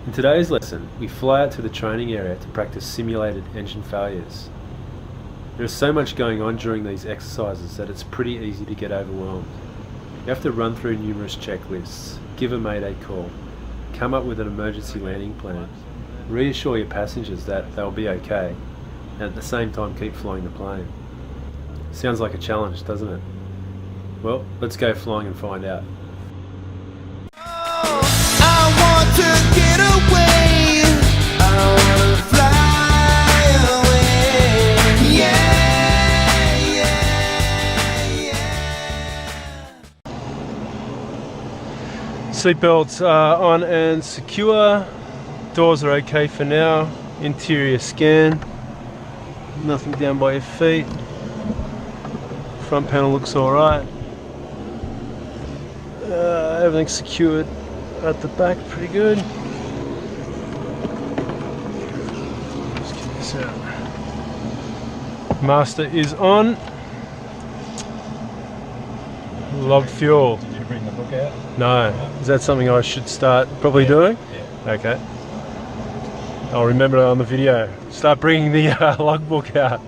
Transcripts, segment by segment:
In today's lesson, we fly out to the training area to practice simulated engine failures. There is so much going on during these exercises that it's pretty easy to get overwhelmed. You have to run through numerous checklists, give a mayday call, come up with an emergency landing plan, reassure your passengers that they'll be okay, and at the same time keep flying the plane. Sounds like a challenge, doesn't it? Well, let's go flying and find out. Seatbelts are on and secure. Doors are okay for now. Interior scan. Nothing down by your feet. Front panel looks alright. Everything's secured at the back, pretty good. Let's get this out. Master is on. Log fuel. Did you bring the book out? No. Is that something I should start probably doing? Yeah. Okay. I'll remember it on the video. Start bringing the logbook out.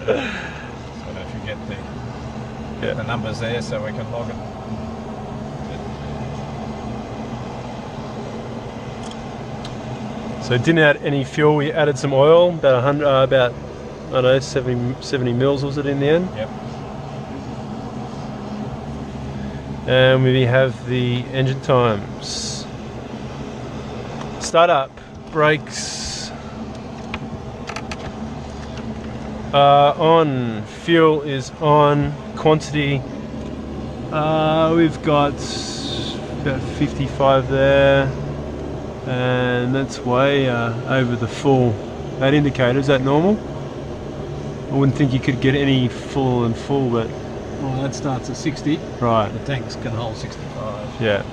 So don't forget the numbers there so we can log it. So didn't add any fuel. We added some oil, about 100, about I don't know, 70 mils was it in the end? Yep. And we have the engine times. Start up, brakes are on, fuel is on, quantity we've got about 55 there, and that's way over the full. That indicator, is that normal? I wouldn't think you could get any full and full, but Well, that starts at 60. right. The tanks can hold 65. Yeah,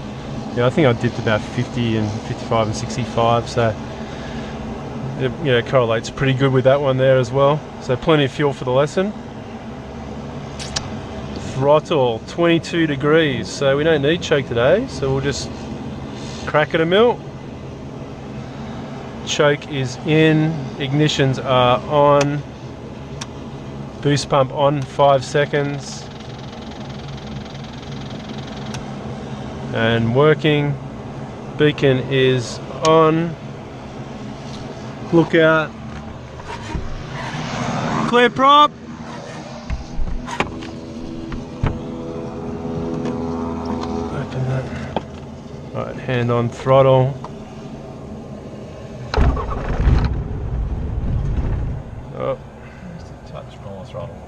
I think I dipped about 50 and 55 and 65, so it correlates pretty good with that one there as well. So plenty of fuel for the lesson. Throttle 22 degrees, so we don't need choke today, so we'll just crack it a mil. Choke is in, ignitions are on, boost pump on 5 seconds. And working. Beacon is on. Look out. Clear prop. Open that. Right, hand on throttle. Oh. Just a touch more throttle.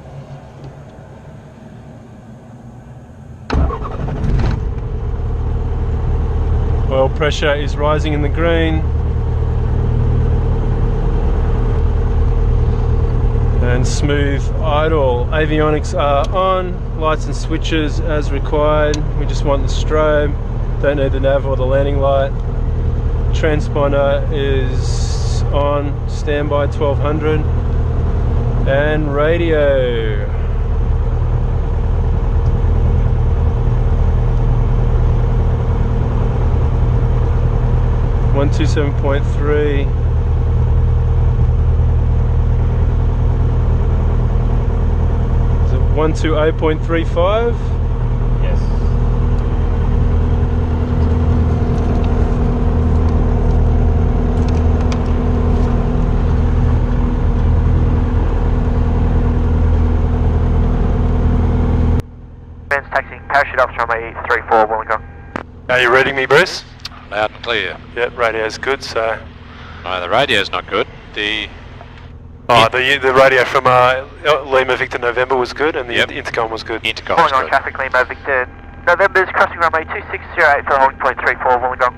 Oil pressure is rising in the green. And smooth idle. Avionics are on. Lights and switches as required. We just want the strobe. Don't need the nav or the landing light. Transponder is on. Standby 1200. And radio. 127.3. Is it 120.35? Yes. Men's taxiing parachute officer on my 34 Wollongong. Are you reading me, Bruce? Loud and clear. Yep, radio's good, so... No, the radio's not good. The radio from Lima Victor November was good, and the intercom was good. intercom's Wollongong good. traffic, Lima Victor November's crossing runway 2608 for holding point 34 Wollongong.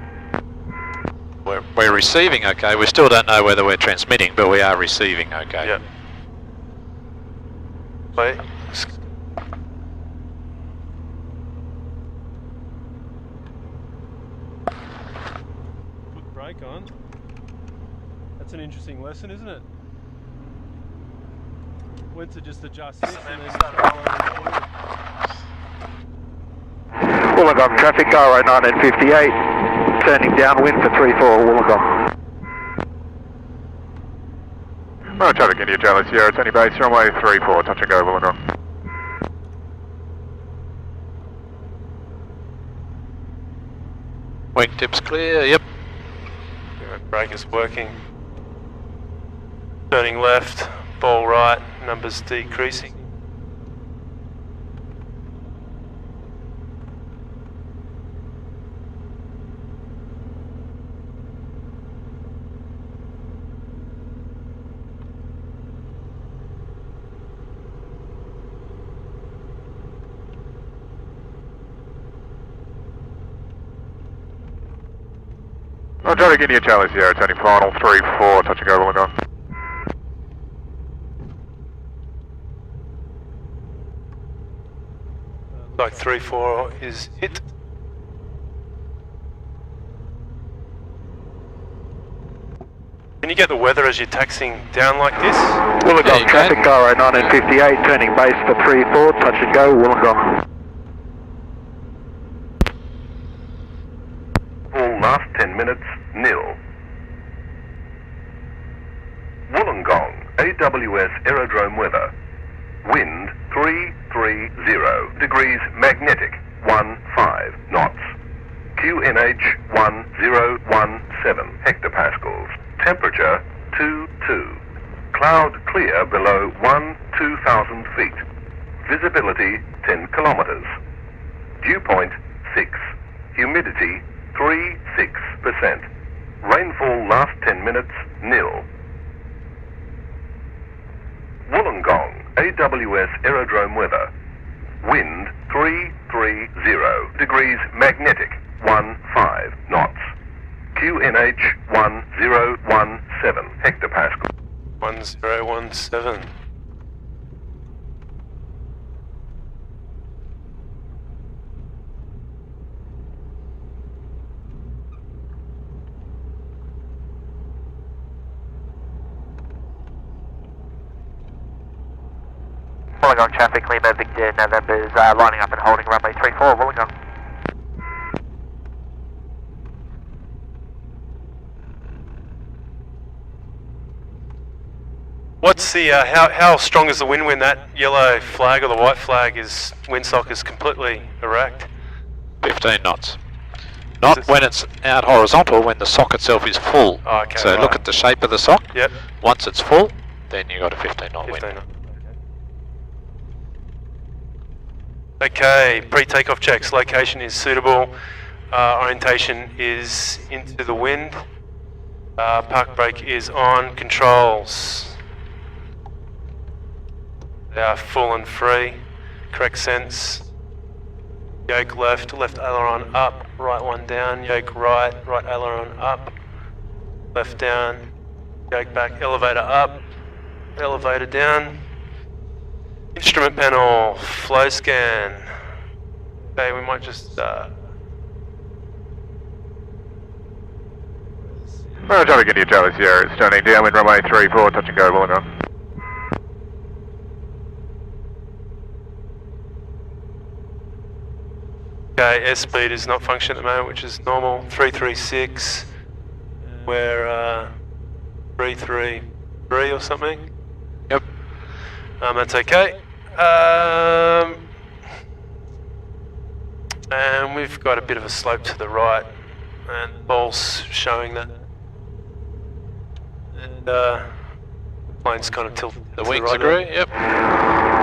We're receiving okay. We still don't know whether we're transmitting, but we are receiving okay. Yep. Wait. Put the brake on. That's an interesting lesson, isn't it? When to just adjust this and then Wollongong traffic, Gyro 1958. turning downwind for 34 Wollongong. Well, traffic India Charlie Sierra, turning base, runway 34, touch and go Wollongong. Wingtips clear, yep. Brake is working. Turning left, ball right, numbers decreasing. Well, traffic India Charlie Sierra, turning final 34, touch and go Wollongong. Like 3-4 is hit. Can you get the weather as you're taxiing down like this? Wollongong traffic, Gyro 1958, turning base for 34, touch and go Wollongong. All last 10 minutes, nil. Wollongong, AWS Aerodrome weather. Wind 330 degrees magnetic, 15 knots. QNH 1017 hectopascals. Temperature 22. Cloud clear below 2000 feet. Visibility 10 kilometers. Dew point 6. Humidity 36%. Rainfall last 10 minutes, nil. Wollongong, AWS Aerodrome weather. Wind 330 degrees magnetic, 15 knots. QNH 1017 hectopascal. 1017. Wollongong traffic, Lima Victor November is lining up and holding runway 34 Wollongong. What's the how strong is the wind when that yellow flag or the white flag is windsock is completely erect? 15 knots. Not when it's out horizontal, when the sock itself is full. Oh, okay, so right. look at the shape of the sock. Yep. Once it's full, then you got a 15 knot 15 wind. knots. Okay, pre-takeoff checks. Location is suitable. Orientation is into the wind. Park brake is on. Controls. They are full and free. Correct sense. Yoke left, left aileron up, right one down. Yoke right, right aileron up. Left down. Yoke back, elevator up. Elevator down. Instrument panel, flow scan. Okay, we might just Well, traffic India Charlie Sierra, it's turning downwind runway 34, touch and go Wollongong. okay, airspeed is not functioning at the moment, which is normal. 336. We're 333 or something. Yep. That's okay. And we've got a bit of a slope to the right, and the ball's showing that. And the plane's kind of tilted. The to wings right agree, now. yep.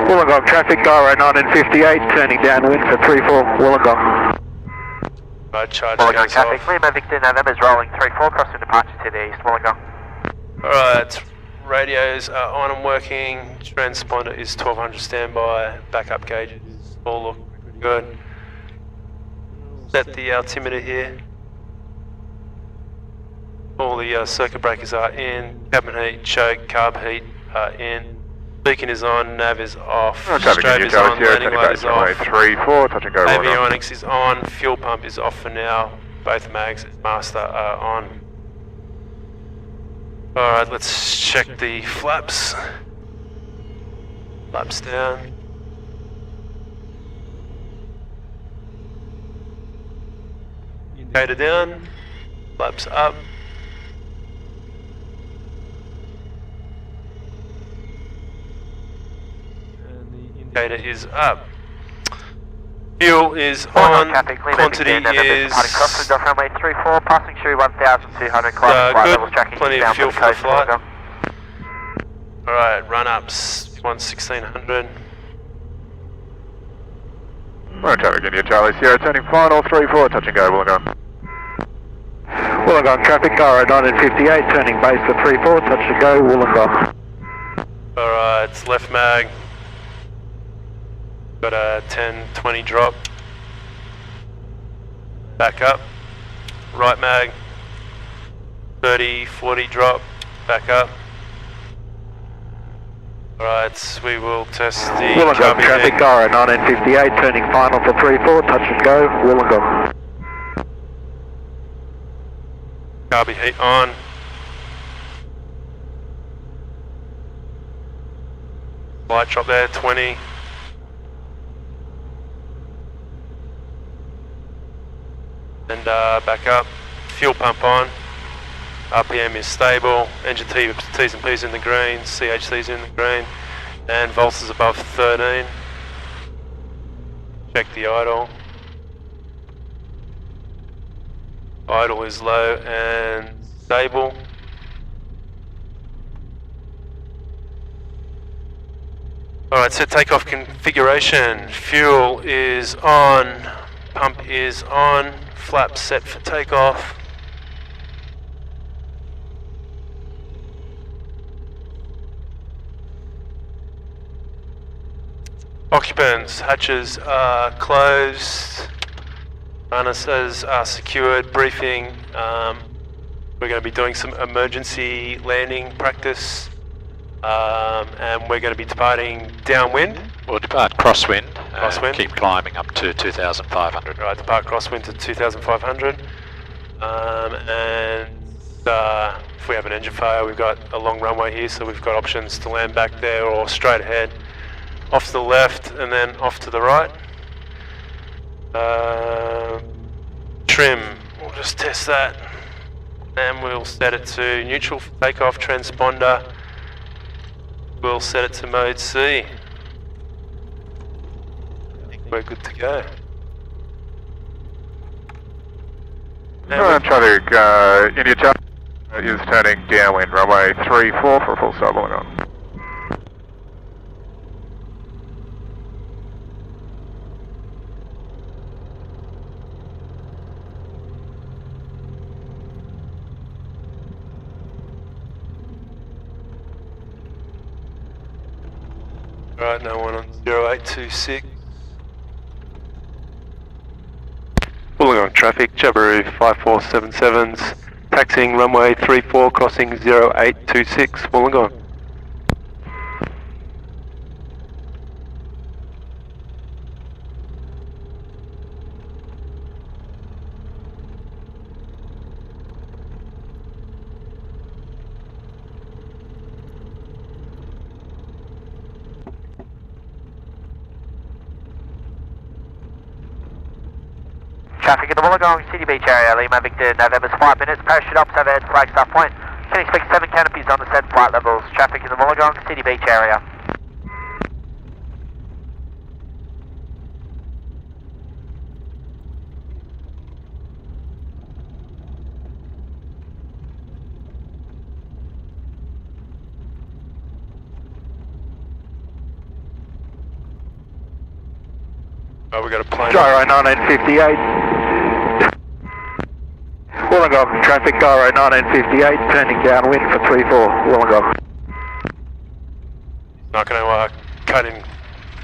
Wollongong traffic, Gyro 1958, turning downwind for 34 Wollongong. Mode charge Wollongong goes traffic, off. Lima Victor November is rolling 34, crossing departure to the east Wollongong. Alright, radios are on and working. Transponder is 1200 standby. Backup gauges all look pretty good. Set the altimeter here. All the circuit breakers are in. Cabin heat, choke, carb heat are in. Beacon is on, nav is off. Well, traffic Strobe India is Charlie on, Sierra, landing turning light base is runway off. 34, touch and go Wollongong. Avionics is on, fuel pump is off for now. Both mags and master are on. Alright, let's check the flaps. Flaps down. Indicator down. Flaps up. And the indicator is up. Fuel is on. Quantity is runway 34, passing through 1,200, good. Plenty of fuel for the flight. Alright, run ups 1600. Roger traffic, India Charlie Sierra, turning final 34, touch and go, Wollongong. Wollongong traffic, RO9 and 58, turning base for 34, touch and go, Wollongong. Alright, it's left mag. Got a 10-20 drop. Back up. Right mag. 30-40 drop. Back up. Alright, we will test the Wollongong traffic, RO9 and 58, turning final for 34, touch and go, Wollongong. carby heat on. Light drop there, 20. And back up. Fuel pump on. RPM is stable. Engine T's and P's in the green. CHC's in the green. And volts is above 13. Check the idle. Idle is low and stable. Alright, so takeoff configuration. Fuel is on. Pump is on. Flap set for takeoff. Occupants, hatches are closed. Harnesses are secured. Briefing. We're going to be doing some emergency landing practice. And we're going to be departing downwind. We'll depart crosswind. Crosswind. Keep climbing up to 2,500. Right, depart crosswind to 2,500. And if we have an engine failure, we've got a long runway here, so we've got options to land back there or straight ahead, off to the left and then off to the right. Trim, we'll just test that. And we'll set it to neutral for takeoff. Transponder, we'll set it to mode C. I think we're good to go. Traffic, India Charlie is turning downwind, runway 34 for a full stop, Wollongong. Right, no one on 0826. Wollongong traffic, Jabiru 5477s, taxiing runway 34, crossing 0826, Wollongong. Traffic in the Wollongong City Beach area, Lima Victor, November's 5 minutes, parachute ops overhead, Flagstaff Point. Can expect 7 canopies on the set flight levels. Traffic in the Wollongong City Beach area. Oh, we got a plane. Gyro 1958. Wollongong traffic, Gyro 1958, turning downwind for 34, Wollongong. Not going to cut in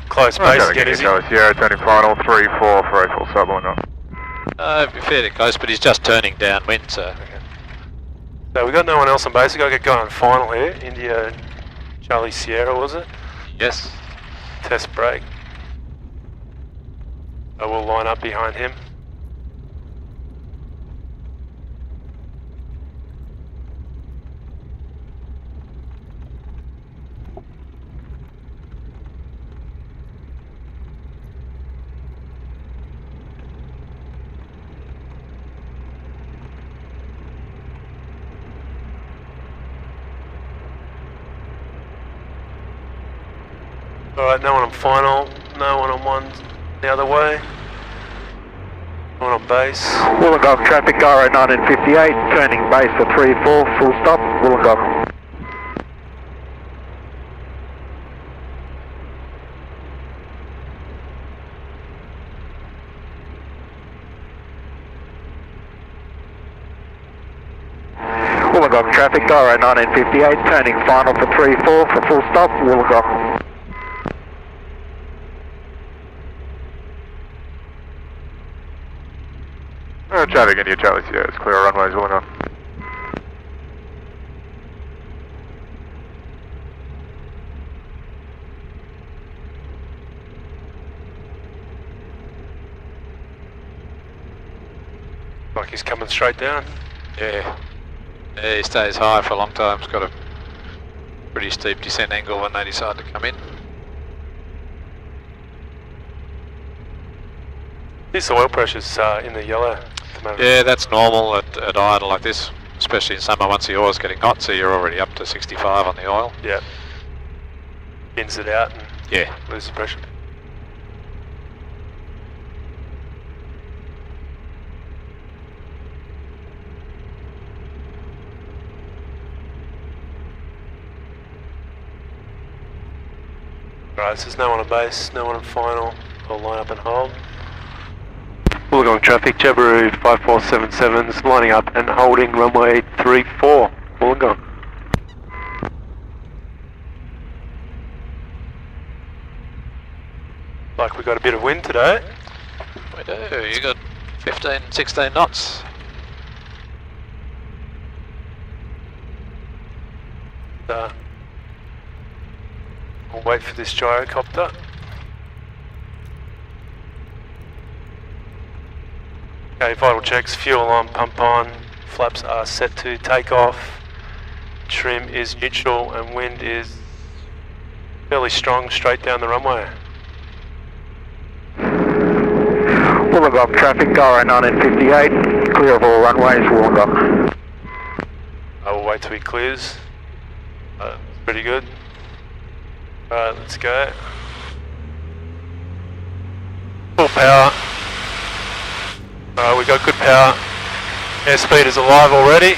close Roger, base again, India is he? Charlie Sierra, turning final 34 for a full stop, Wollongong. Fairly close, but he's just turning downwind, so. So we got no one else on base. We got to get going on final here. India Charlie Sierra, was it? Yes. Test break. So we'll line up behind him. Alright, no one on final, no one on one the other way. No one on base. Wollongong traffic, gyro 1958, turning base for 3-4, full stop, Wollongong. Wollongong traffic, gyro 1958, turning final for 3-4 for full stop, Wollongong. Traffic India Charlie Sierra, it's clear runways Wollongong. Like he's coming straight down. Yeah. Yeah, he stays high for a long time. He's got a pretty steep descent angle when they decide to come in. This oil pressure's in the yellow at the moment. Yeah, that's normal at idle like this, especially in summer once the oil's getting hot, so you're already up to 65 on the oil. Yeah. Thins it out and Yeah. loses pressure. Alright, so there's no one on base, no one on final. I'll line up and hold. Wollongong traffic, Jabiru 5477's lining up and holding runway 34, Wollongong. Like we got a bit of wind today. We do. You got 15, 16 knots. We'll wait for this gyrocopter. Okay, vital checks, fuel on, pump on, flaps are set to take off, trim is neutral and wind is fairly strong straight down the runway. Wollongong traffic, gyro 1958, clear of all runways, Wollongong. I will wait till he clears. Pretty good. Alright, let's go. Full power. Alright, we got good power. Airspeed is alive already.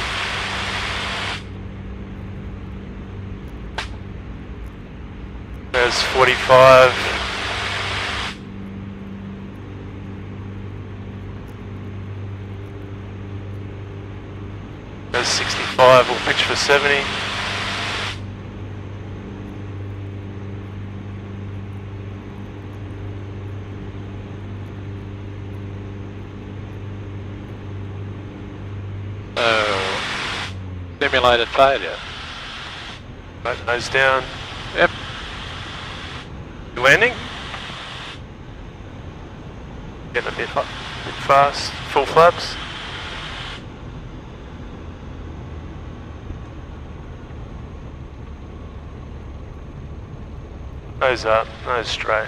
There's 45. There's 65, we'll pitch for 70. Simulated failure. Right, nose down. Yep. You landing? Getting a bit hot, a bit fast. Full flaps. Nose up, nose straight.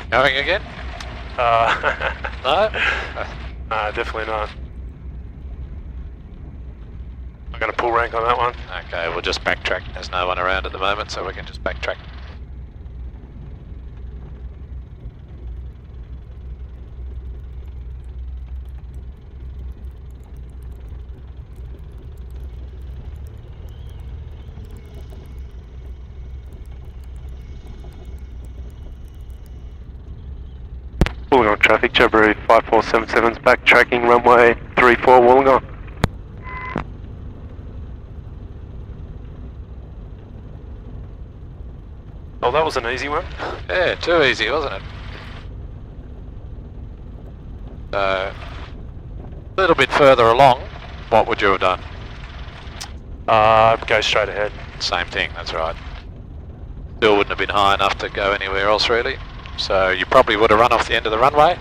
Going again? No? Definitely not. I'm going to pull rank on that one. Okay, we'll just backtrack. There's no one around at the moment, so we can just backtrack. Wollongong traffic, Jabiru 5477's backtracking runway 34, Wollongong. Oh, that was an easy one. Yeah, too easy, wasn't it? So, a little bit further along, what would you have done? Go straight ahead. Same thing, that's right. Still wouldn't have been high enough to go anywhere else really. So you probably would have run off the end of the runway.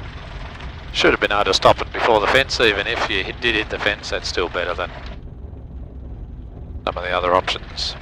Should have been able to stop it before the fence. Even if you did hit the fence, that's still better than some of the other options.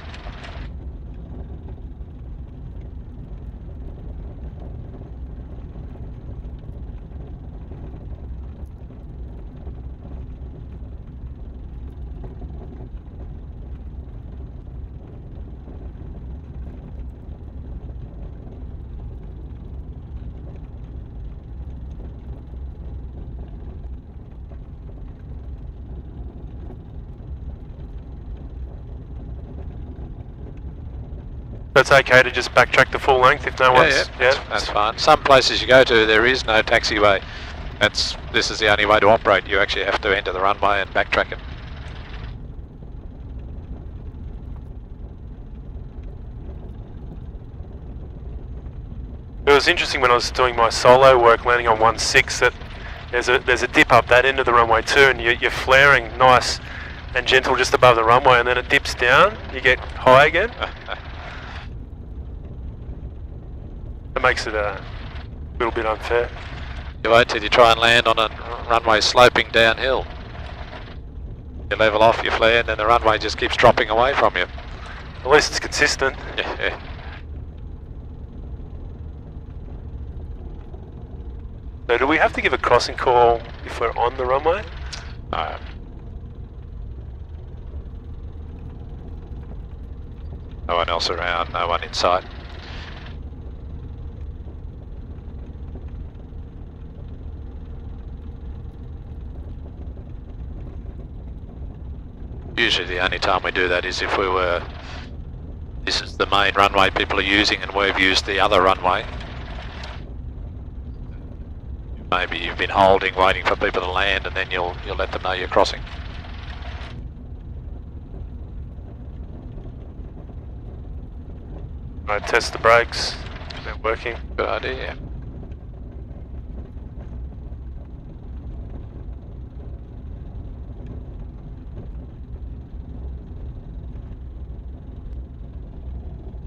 it's okay to just backtrack the full length if no one's... That's fine. Some places you go to, there is no taxiway. This is the only way to operate. You actually have to enter the runway and backtrack it. It was interesting when I was doing my solo work landing on 1.6 that there's a dip up that end of the runway too, and you're flaring nice and gentle just above the runway, and then it dips down, you get high again. That makes it a little bit unfair. You wait till you try and land on a runway sloping downhill. You level off, you flare, and then the runway just keeps dropping away from you. At least it's consistent. Yeah. So do we have to give a crossing call if we're on the runway? No. No one else around, no one in sight. Usually the only time we do that is if this is the main runway people are using and we've used the other runway. Maybe you've been holding, waiting for people to land, and then you'll let them know you're crossing. Right, test the brakes. They're working. Good idea, yeah.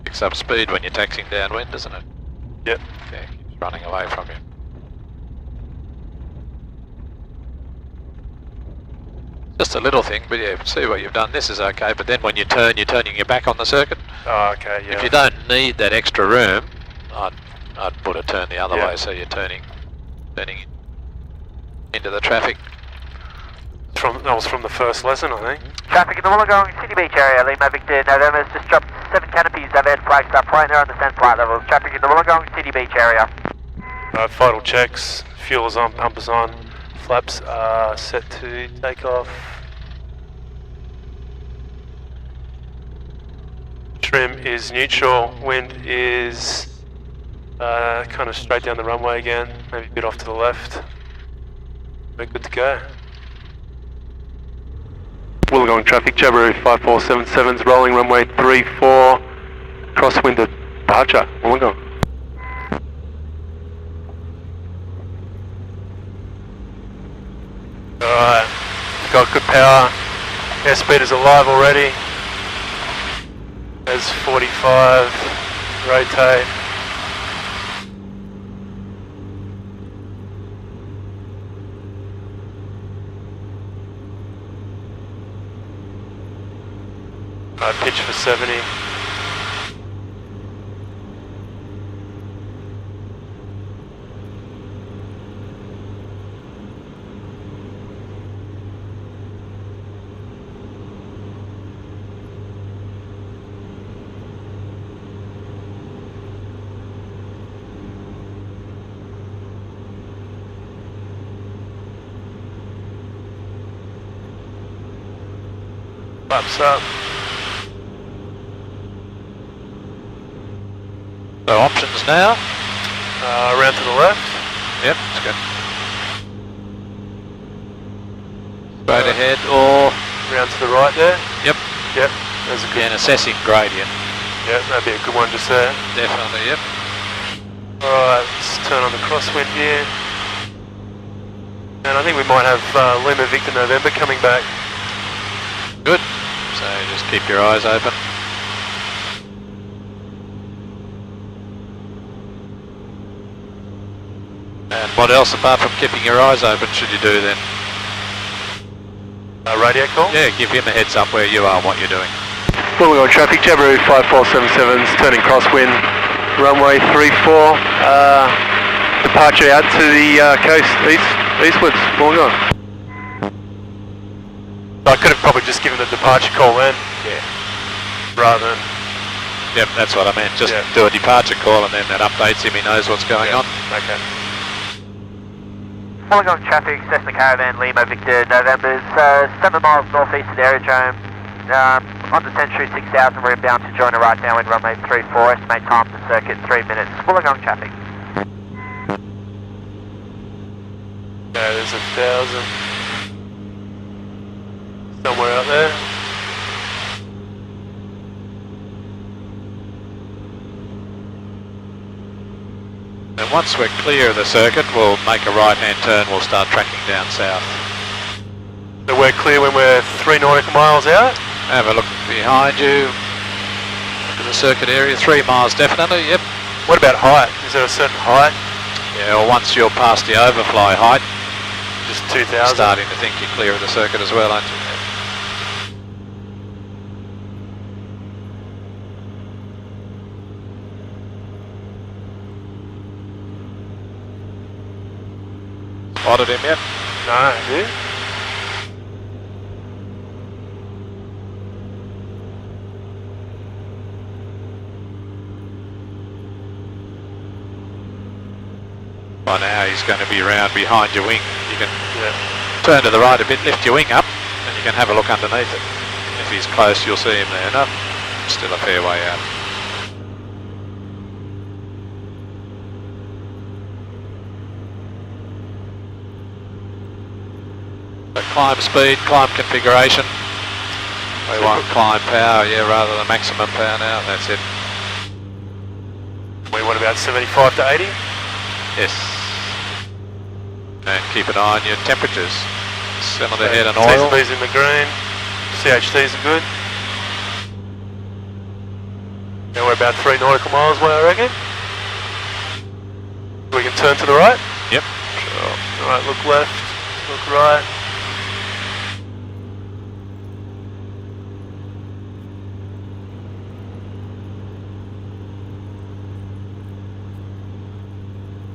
Picks up speed when you're taxiing downwind, doesn't it? Yep. Yeah, keeps running away from you. Just a little thing, but yeah, see what you've done. This is okay, but then when you turn, you're turning your back on the circuit. Oh, okay, yeah. If you don't need that extra room, I'd put a turn the other way, so you're turning into the traffic. That was from the first lesson, I think. Traffic in the Wollongong City Beach area, Lima Victor November's just dropped 7 canopies, overhead flags up right there on the descent flight levels. Traffic in the Wollongong City Beach area. Vital checks, fuel is on, pumpers on. Flaps are set to take off. Trim is neutral. Wind is kind of straight down the runway again, maybe a bit off to the left. We're good to go. Wollongong traffic, Jabiru 5477's rolling runway 34, crosswind departure, Wollongong. Alright, got good power. Airspeed is alive already. There's 45, rotate. Pitch for 70. Flaps up. So options now? Around to the left. Yep, that's good. Straight ahead or... Round to the right there. Yep. Yep, there's a good... Yeah, an assessing gradient. Yep, that'd be a good one just there. Definitely, yep. Alright, let's turn on the crosswind here. And I think we might have Lima Victor November coming back. Good. So just keep your eyes open. And what else apart from keeping your eyes open should you do then? Radio call? Yeah, give him a heads up where you are and what you're doing. Wollongong traffic, Jabiru 5477's turning crosswind, runway 34, departure out to the coast eastwards, Wollongong. I could have probably just given the departure call then. Yeah. Rather than... Yep, that's what I meant. Just do a departure call and then that updates him, he knows what's going on. Okay. Wollongong traffic, Cessna Caravan, Lima Victor November's 7 miles northeast of the aerodrome. On the Century 6000, we're inbound to join a right downwind runway 34, estimate time to circuit 3 minutes. Wollongong traffic. Yeah, there's 1,000. Somewhere out there. And once we're clear of the circuit, we'll make a right-hand turn, we'll start tracking down south. So we're clear when we're 3 nautical miles out? Have a look behind you. Look at the circuit area, 3 miles definitely, yep. What about height? Is there a certain height? Yeah, well once you're past the overfly height, Just 2,000? starting to think you're clear of the circuit as well, aren't you? Spotted him yet? No, dude. By now he's going to be around behind your wing. You can turn to the right a bit, lift your wing up, and you can have a look underneath it. If he's close, you'll see him there. No, still a fair way out. So climb speed, climb configuration. We want climb power, yeah, rather than maximum power now. That's it. We want about 75 to 80? Yes. And keep an eye on your temperatures. Cylinder head and oil. TCB's in the green. CHTs are good. Now we're about 3 nautical miles away, I reckon. We can turn to the right? Yep. Sure. Alright, look left, look right.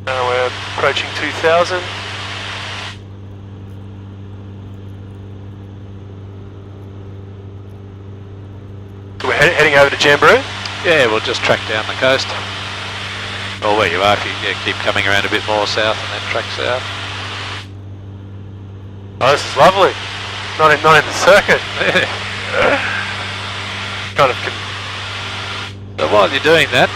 Now we're approaching 2,000. So we're heading over to Jamboree? Yeah, we'll just track down the coast. Or where you are, if you keep coming around a bit more south and then track south. Oh, this is lovely. Not in the circuit. Kind of So while you're doing that,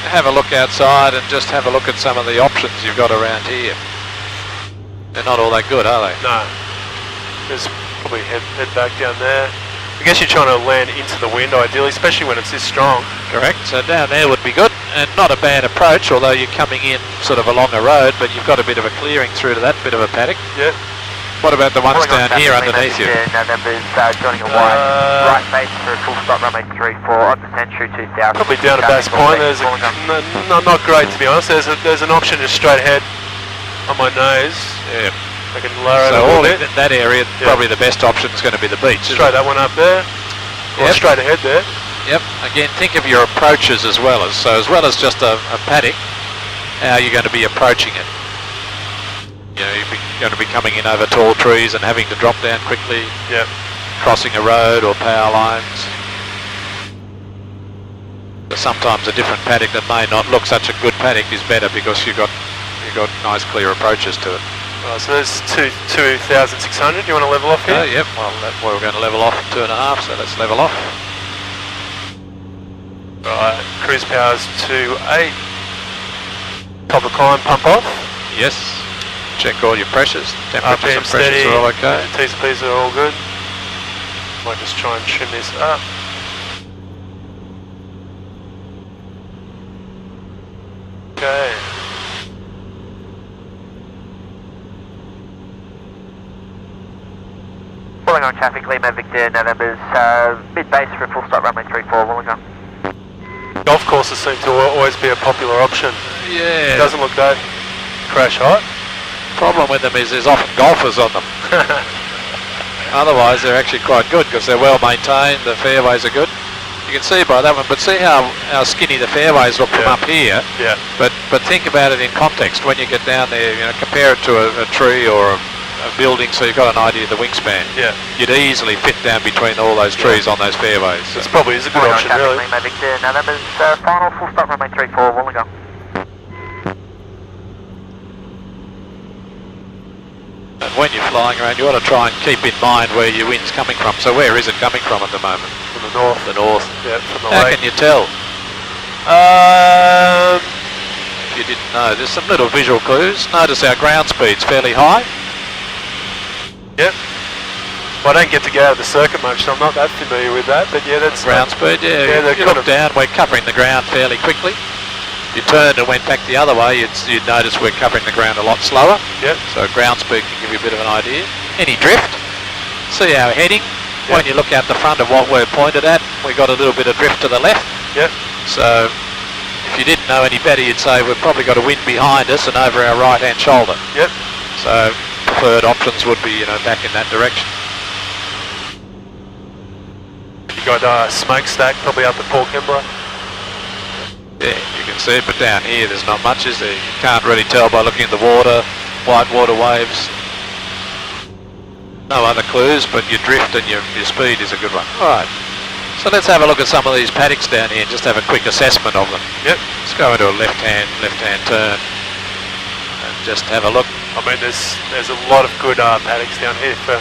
have a look outside and just have a look at some of the options you've got around here. They're not all that good, are they? No. There's probably head back down there. I guess you're trying to land into the wind ideally, especially when it's this strong. Correct. So down there would be good, and not a bad approach, although you're coming in sort of along a road, but you've got a bit of a clearing through to that bit of a paddock. Yeah. What about the ones down here underneath you? November's joining a wide right base for a full stop runway 34 on the Century 2000. Probably down at Bass Point. There's not great to be honest. There's an option just straight ahead on my nose. Yeah. I can lower it a So little all bit. in that area, probably the best option is going to be the beach. Straight that one up there. Or straight ahead there. Yep. Again, think of your approaches as well as just a paddock, how you're going to be approaching it. You know, you're going to be coming in over tall trees and having to drop down quickly. Yep. Crossing a road or power lines. But sometimes a different paddock that may not look such a good paddock is better because you've got nice clear approaches to it. Right, so there's 2,600. You want to level off here? Yep. Well, we're going to level off 2.5, so let's level off. Right. Cruise power's 2.8. Top of climb, pump off. Yes. Check all your pressures. Temperatures and pressures are all okay. TCPs are all good. Might just try and trim this up. Okay. Wollongong traffic, Lima Victor, November's mid-base for a full stop runway 34, Wollongong. Golf courses seem to always be a popular option. Yeah. It doesn't look that crash hot. Problem with them is there's often golfers on them. Otherwise they're actually quite good because they're well maintained, the fairways are good. You can see by that one, but see how skinny the fairways look from up here. Yeah. But think about it in context. When you get down there, you know, compare it to a tree or a building so you've got an idea of the wingspan. Yeah. You'd easily fit down between all those trees on those fairways. This probably is a good option, really. Lima Victor, November's final full stop runway 34, Wollongong. And when you're flying around, you ought to try and keep in mind where your wind's coming from. So where is it coming from at the moment? From the north. The north. Yeah, from the How lake. can you tell? If you didn't know, there's some little visual clues. Notice our ground speed's fairly high. Yep. Well, I don't get to go out of the circuit much, so I'm not that familiar with that. But yeah, that's Ground speed, yeah. they're You kind look down, we're covering the ground fairly quickly. If you turned and went back the other way, you'd notice we're covering the ground a lot slower. Yep. So ground speed can give you a bit of an idea. Any drift? See our heading. Yep. When you look out the front of what we're pointed at, we've got a little bit of drift to the left. Yep. So if you didn't know any better, you'd say we've probably got a wind behind us and over our right-hand shoulder. Yep. So preferred options would be, back in that direction. You got smokestack probably up at Port Kembla. Yeah, you can see it, but down here there's not much, is there? You can't really tell by looking at the water, white water waves. No other clues, but your drift and your speed is a good one. Alright, so let's have a look at some of these paddocks down here and just have a quick assessment of them. Yep. Let's go into a left-hand turn and just have a look. I mean, there's a lot of good paddocks down here for...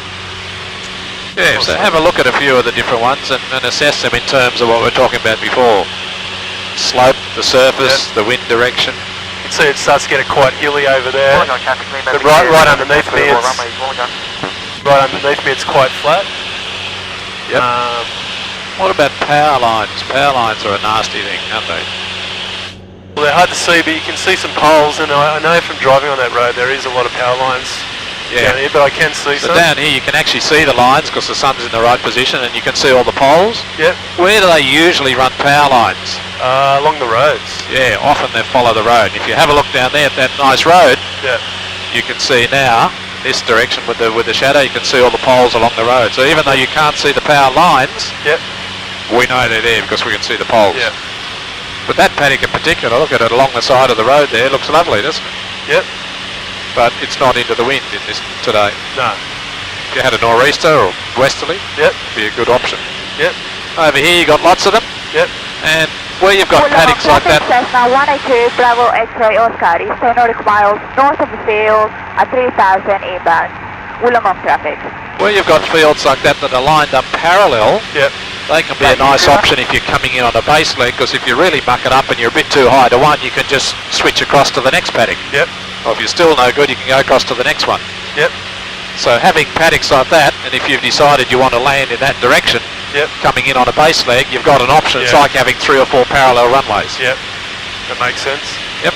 Yeah, so have a look at a few of the different ones and assess them in terms of what we were talking about before. Slope, the surface, the wind direction. You can see it starts to get quite hilly over there. But right underneath me, it's quite flat. Yep. What about power lines? Power lines are a nasty thing, aren't they? Well, they're hard to see, but you can see some poles, and I know from driving on that road there is a lot of power lines down here, but I can see so some. down here you can actually see the lines because the sun's in the right position and you can see all the poles. Yep. Where do they usually run power lines? Along the roads. Yeah, often they follow the road. If you have a look down there at that nice road, you can see now, this direction with the shadow, you can see all the poles along the road. So even though you can't see the power lines, we know they're there because we can see the poles. Yep. But that paddock in particular, look at it along the side of the road there, looks lovely, doesn't it? Yep. But it's not into the wind in this today. No. If you had a nor'easter or westerly, it'd be a good option. Yep. Over here you got lots of them. Yep. And where you've got paddocks like that. Cessna 182 Bravo X-ray Oscar is 10 nautical miles north of the field at 3000 inbound. Wollongong traffic. Where you've got fields like that are lined up parallel, they can be a nice option if you're coming in on a base leg, because if you really muck it up and you're a bit too high to one, you can just switch across to the next paddock. Yep. Or if you're still no good, you can go across to the next one. Yep. So having paddocks like that, and if you've decided you want to land in that direction, coming in on a base leg, you've got an option. It's like having 3 or 4 parallel runways. Yep. That makes sense. Yep.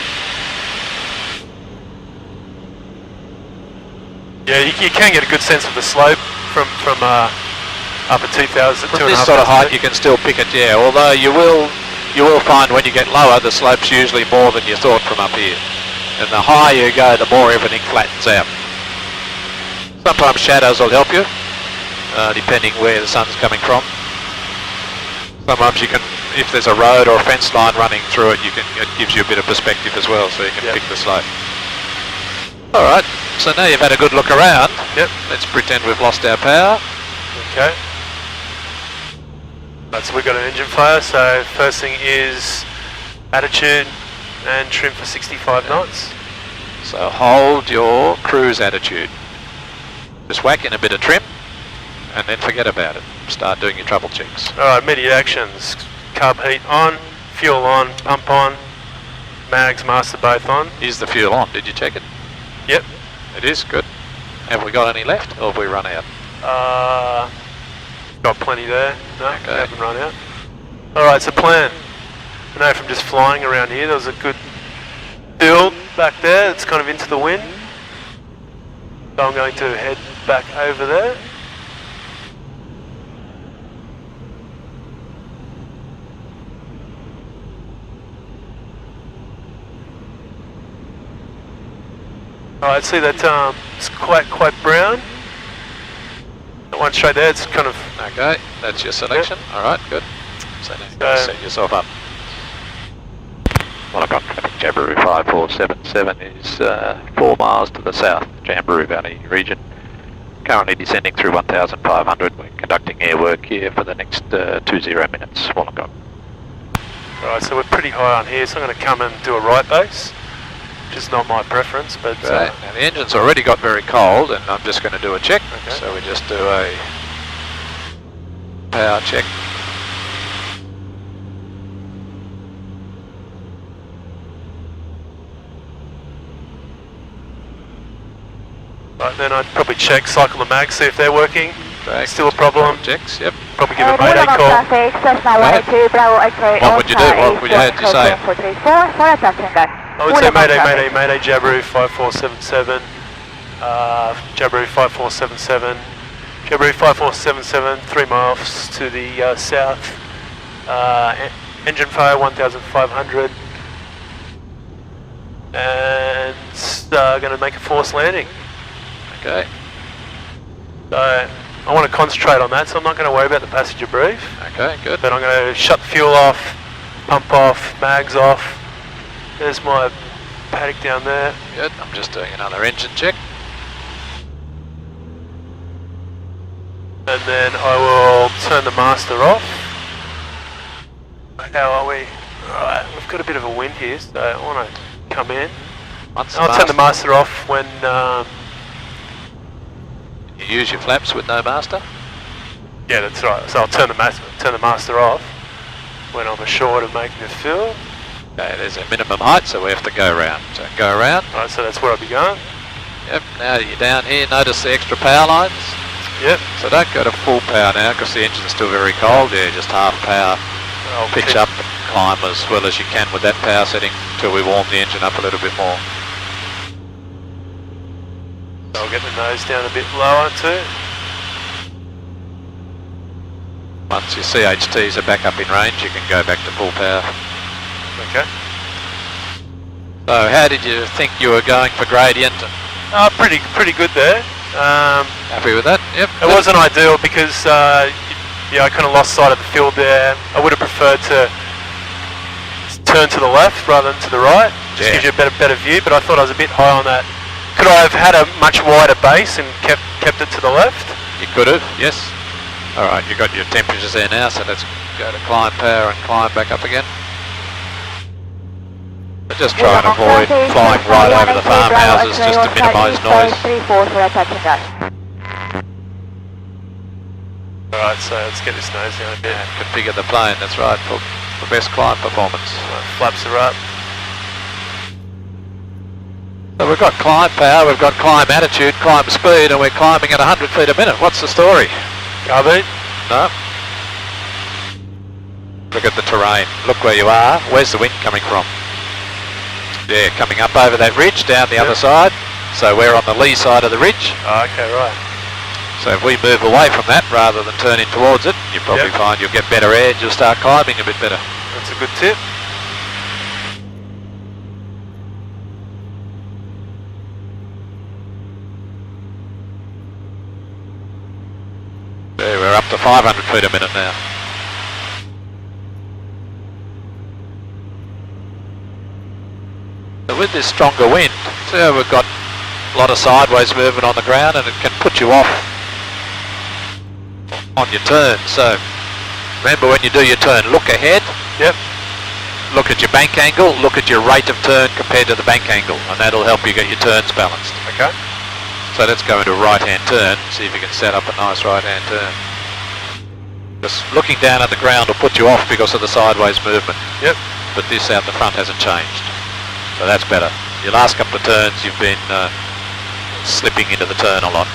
Yeah, you can get a good sense of the slope from up at 2,000. From this sort of height, you can still pick it. Yeah, although you will find when you get lower, the slope's usually more than you thought from up here. And the higher you go, the more everything flattens out. Sometimes shadows will help you, depending where the sun's coming from. Sometimes you can, if there's a road or a fence line running through it, it gives you a bit of perspective as well, so you can pick the slope. All right, so now you've had a good look around. Yep. Let's pretend we've lost our power. Okay. So we've got an engine failure, so first thing is attitude and trim for 65 knots. So hold your cruise attitude. Just whack in a bit of trim and then forget about it. Start doing your trouble checks. Alright, immediate actions. Carb heat on, fuel on, pump on, mags, master both on. Is the fuel on? Did you check it? Yep. It is? Good. Have we got any left or have we run out? Got plenty there. No, we haven't run out. Alright, so plan. I know from just flying around here, there was a good field back there. It's kind of into the wind. So I'm going to head back over there. Alright, see that it's quite brown. That one straight there, it's kind of... Okay, that's your selection. Yep. Alright, good. So now set yourself up. Well, I've got traffic. Jabiru 5477 is 4 miles to the south, Jamberoo Valley region. Currently descending through 1,500. We're conducting air work here for the next 20 minutes. Wollongong. Alright, so we're pretty high on here, so I'm going to come and do a right base. just not my preference. But Right. Now the engine's already got very cold, and I'm just going to do a check. Okay. So we just do a power check. right, then I'd probably check cycle the mag, see if they're working. Correct. Still a problem. Checks, yep. Probably give a mayday call. Traffic, Cessna 182, Bravo X-ray, What would you do? What would you have to say? 434 for a touch and go. I would say mayday, Jabiru 5477, Jabiru 5477, Jabiru 5477, 3 miles to the south, engine fire 1500, and going to make a forced landing. Okay. So I want to concentrate on that, so I'm not going to worry about the passenger brief, Okay, good. but I'm going to shut the fuel off, pump off, mags off. There's my paddock down there. Good. I'm just doing another engine check. And then I will turn the master off. How are we? Right, we've got a bit of a wind here, so I want to come in. I'll turn the master off when... You use your flaps with no master? yeah, that's right. So I'll turn the master off when I'm assured of making the fill. Okay, there's a minimum height, so we have to go around. So go around. Alright, so that's where I'll be going. Yep, now you're down here, notice the extra power lines. Yep. So don't go to full power now, because the engine's still very cold. Yeah, just half power. I'll Pitch up and climb as well as you can with that power setting until we warm the engine up a little bit more. I'll get the nose down a bit lower too. Once your CHTs are back up in range, you can go back to full power. Okay. So how did you think you were going for gradient? Pretty good there. Happy with that? Yep. It wasn't ideal because I kind of lost sight of the field there. I would have preferred to turn to the left rather than to the right. Just gives you a better view, but I thought I was a bit high on that. Could I have had a much wider base and kept it to the left? You could have, yes. Alright, you've got your temperatures there now, so let's go to climb power and climb back up again. But just try and avoid flying right over the farmhouses just to minimise noise. Alright, so let's get this nose down a bit. And configure the plane, that's right, for best climb performance. Right, flaps are up. So we've got climb power, we've got climb attitude, climb speed, and we're climbing at 100 feet a minute. What's the story? Carbide? No. Look at the terrain. Look where you are. Where's the wind coming from? Yeah, coming up over that ridge, down the other side. So we're on the lee side of the ridge. Oh, okay, right. So if we move away from that rather than turning towards it, you'll probably find you'll get better edge, you'll start climbing a bit better. That's a good tip. Yeah, we're up to 500 feet a minute now. So with this stronger wind, so we've got a lot of sideways movement on the ground, and it can put you off on your turn. So remember, when you do your turn, look ahead. Yep. Look at your bank angle, look at your rate of turn compared to the bank angle, and that'll help you get your turns balanced. Okay. So let's go into a right-hand turn, see if you can set up a nice right-hand turn. Just looking down at the ground will put you off because of the sideways movement. Yep. But this out the front hasn't changed. So that's better. Your last couple of turns you've been slipping into the turn a lot.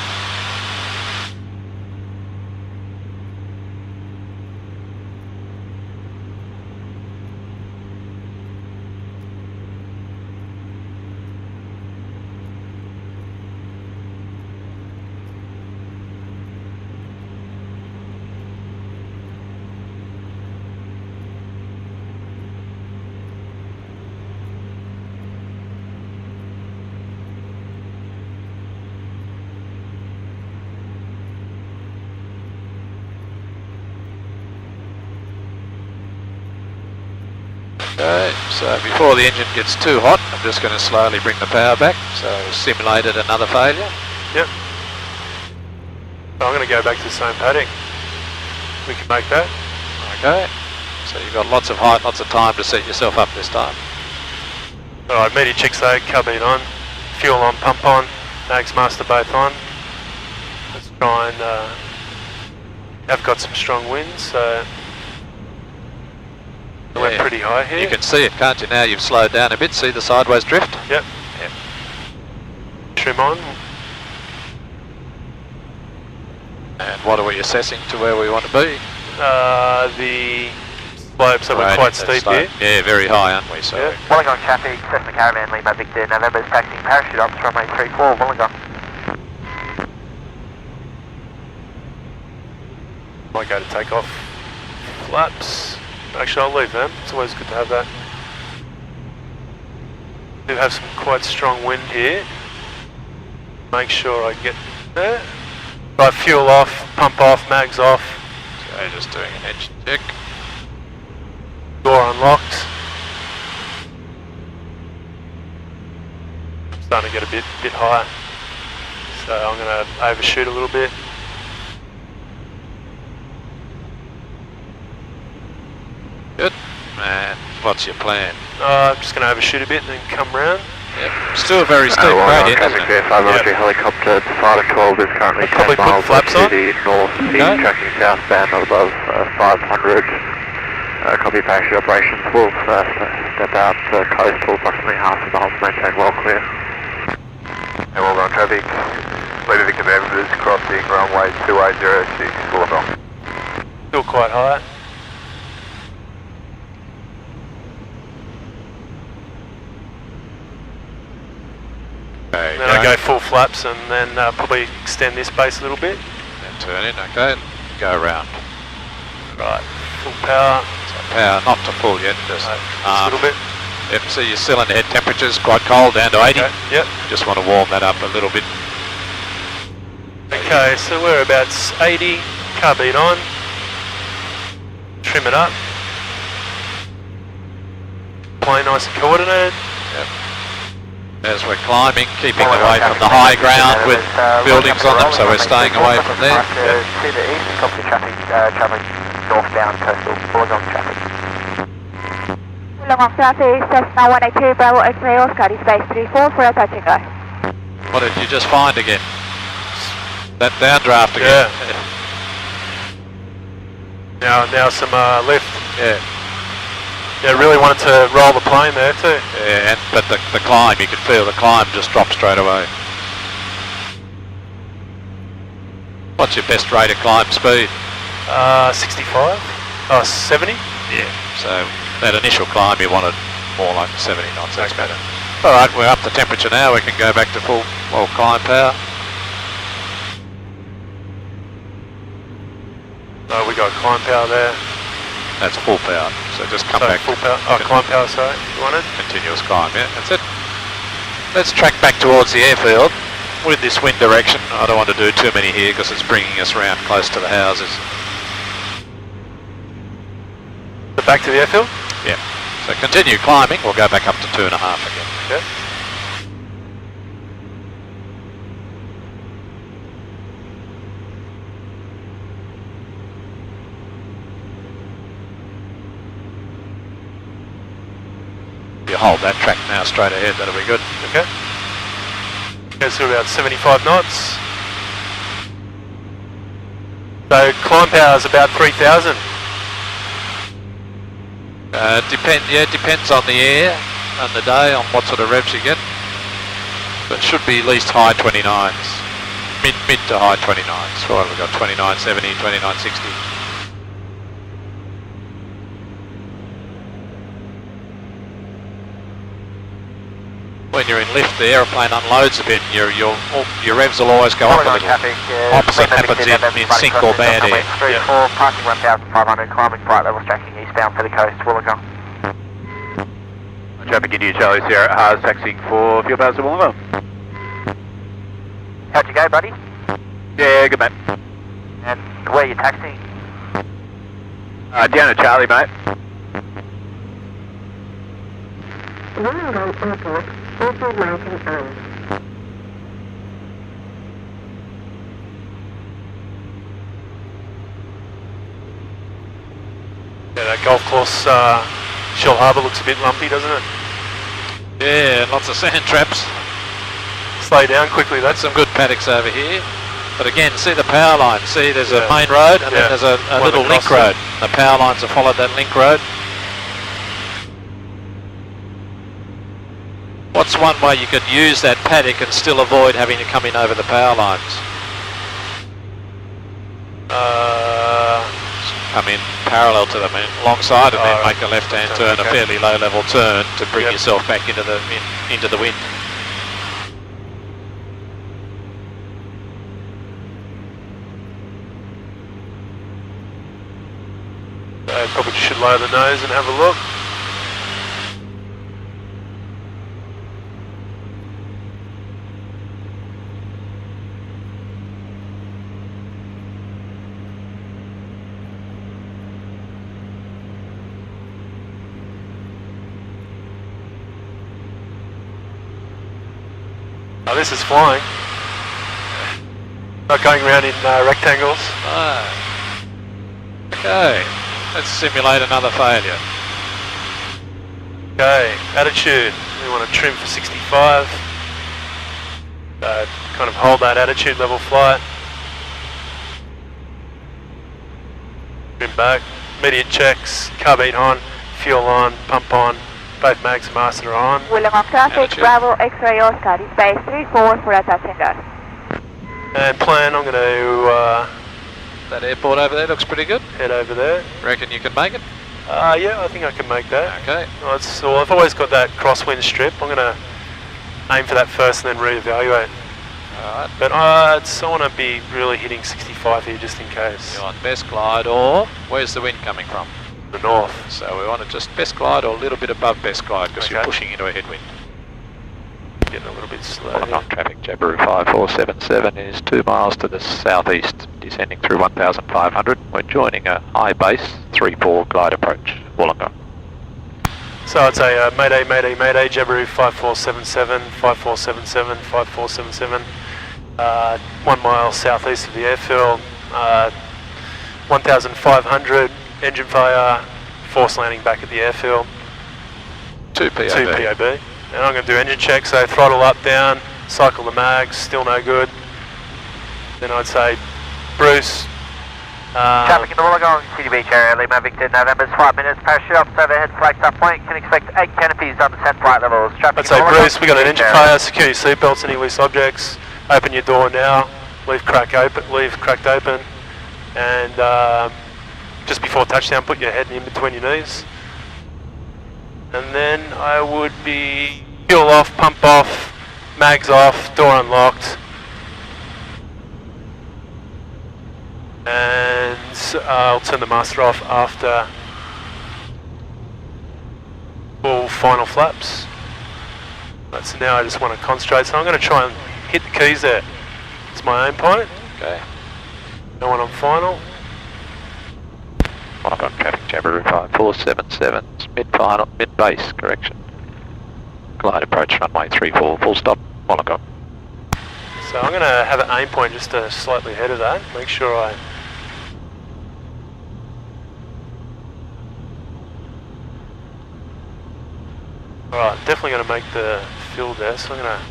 Okay, so before the engine gets too hot, I'm just going to slowly bring the power back. So simulated another failure. Yep. So I'm going to go back to the same paddock. We can make that. Okay, so you've got lots of height, lots of time to set yourself up this time. Alright, media checks though, carbine on, fuel on, pump on, mags master both on. Let's try and, have got some strong winds, so we're pretty high here. You can see it, can't you, now you've slowed down a bit, see the sideways drift? Yep. Yep. Trim on. And what are we assessing to where we want to be? The slopes are quite steep here. Yeah, very high, aren't we? So Wollongong traffic, Cessna Caravan, Lima Victor, November is taxiing parachute ops, runway 34, Wollongong. Might go to take off flaps. Actually, I'll leave them. It's always good to have that. Do have some quite strong wind here. Make sure I get there. Right, fuel off, pump off, mags off. So just doing an engine check. Door unlocked. Starting to get a bit higher. So I'm going to overshoot a little bit. Good. And what's your plan? I'm just going to overshoot a bit and then come round. Yep. Still a very steep gradient, isn't it? Helicopter Fighter 12 is currently 10 miles to the northeast, tracking southbound at above 500. Copy parachute operations. We'll step out to coast to approximately half of the hull to maintain well clear. And Wollongong traffic, Lima Victor November is crossing runway 2806, Wollongong. Still quite high. Okay, Then I go full flaps and then probably extend this base a little bit. Then turn in, okay, go around. Right, full power. So power not to full yet, just a little bit. Yep, see your cylinder head temperature's quite cold, down to 80. Okay, yep. Just want to warm that up a little bit. Okay, so we're about 80, carbine on. Trim it up. Plane nice and coordinated. Yep. As we're climbing, keeping away from the high ground with buildings on them, so we're staying away from there. To the east, copy traffic, travelling northbound coastal, Wollongong traffic. Wollongong traffic, Cessna 182, Bravo X-ray Oscar, is base 34 for a touch and go. What did you just find again? That downdraft again? Yeah. Now some lift. Yeah. Yeah, really wanted to roll the plane there too. Yeah, but the climb, you could feel the climb just drop straight away. What's your best rate of climb speed? 65? Oh, 70? Yeah. So that initial climb you wanted more like 70 knots, that's better. Alright, we're up to temperature now, we can go back to full climb power. Oh, we got climb power there. That's full power, so just come back. Full power, climb power, sorry, you wanted? Continuous climb, yeah, that's it. Let's track back towards the airfield with this wind direction. I don't want to do too many here because it's bringing us around close to the houses. Back to the airfield? Yeah. So continue climbing, we'll go back up to 2.5 again. Okay. If you hold that track now straight ahead, that'll be good. Okay. Goes through about 75 knots. So climb power is about 3,000. Depends on the air and the day, on what sort of revs you get. But should be at least high 29s. Mid to high 29s. So what have we got? 2970, 2960. When you're in lift, the aeroplane unloads a bit, and your revs will always go up a little. Opposite happens in sync or bad air. Yeah. Passing 1,500, climbing flight levels, tracking eastbound for the coast, Wollongong. Traffic India Charlie Sierra Haas taxiing for fuel base to Wollongong. How'd you go, buddy? Yeah, good mate. And where are you taxiing? Down to Charlie, mate. Wollongong Airport, also lighting on. Yeah, that golf course, Shell Harbour looks a bit lumpy, doesn't it? Yeah, and lots of sand traps. Slow down quickly, That's that's some good paddocks over here. But again, see the power line. See, there's a main road and then there's a little link road. The power lines have followed that link road. What's one way you could use that paddock and still avoid having to come in over the power lines? Come in parallel to them, alongside, and then make a left-hand turn, a fairly low-level turn to bring yourself back into the wind. probably should lower the nose and have a look. Oh, this is flying. Not going around in rectangles. Okay, let's simulate another failure. Okay, attitude. We want to trim for 65. Kind of hold that attitude level flight. Trim back. Immediate checks. Carb on. Fuel on. Pump on. Both mags and master are on. Wollongong traffic, Bravo X-ray Oscar, space 34 for attaching that. And plan, I'm going to That airport over there looks pretty good. head over there. Reckon you can make it? Yeah, I think I can make that. Okay. Well, I've always got that crosswind strip. I'm going to aim for that first and then reevaluate. Alright. But I want to be really hitting 65 here just in case. You're on best glide, or where's the wind coming from? The north. So we want to just best glide or a little bit above best glide because you're pushing into a headwind. Getting a little bit slow. Wollongong traffic, Jabiru 5477 is 2 miles to the southeast, descending through 1500. We're joining a high base 3-4 glide approach, Wollongong. So I'd say mayday, mayday, mayday, Jabiru 5477, 5477, 5477. 1 mile southeast of the airfield, 1500, engine failure, force landing back at the airfield. 2 POB. 2 POB. And I'm going to do engine check, so throttle up, down, cycle the mags, still no good. Then I'd say, Bruce. Traffic in the Wollongong City Beach area, Lima Victor, November's 5 minutes, parachute off, overhead, Flagstaff Point, can expect 8 canopies on the set flight levels. Traffic I'd say, Bruce, we got an engine failure, secure your seatbelts, any loose objects, open your door now, leave cracked open, and just before touchdown, put your head in between your knees. And then I would be fuel off, pump off, mags off, door unlocked. And I'll turn the master off after full final flaps. So now I just want to concentrate. So I'm going to try and hit the keys there. It's my aim point. Okay. No one on final. Wollongong traffic, Jabiru 5477, mid-final, mid-base, correction. Glide approach, runway 34, full stop, Wollongong. So I'm going to have an aim point just slightly ahead of that. Make sure I... Alright, definitely going to make the fill there, so I'm going to...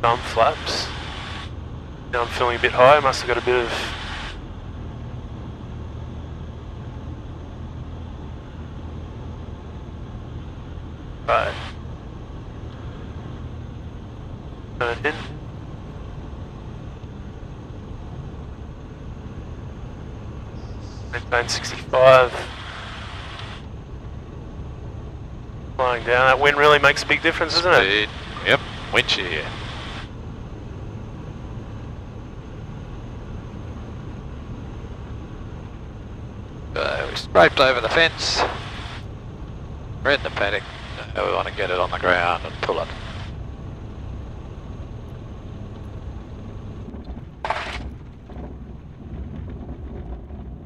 thumb flaps. Now I'm feeling a bit high, must have got a bit of... Right. Turn in. Maintain 65. Flying down. That wind really makes a big difference, doesn't it? Yep, wind shear. We scraped over the fence. We're in the paddock. Now we want to get it on the ground and pull it.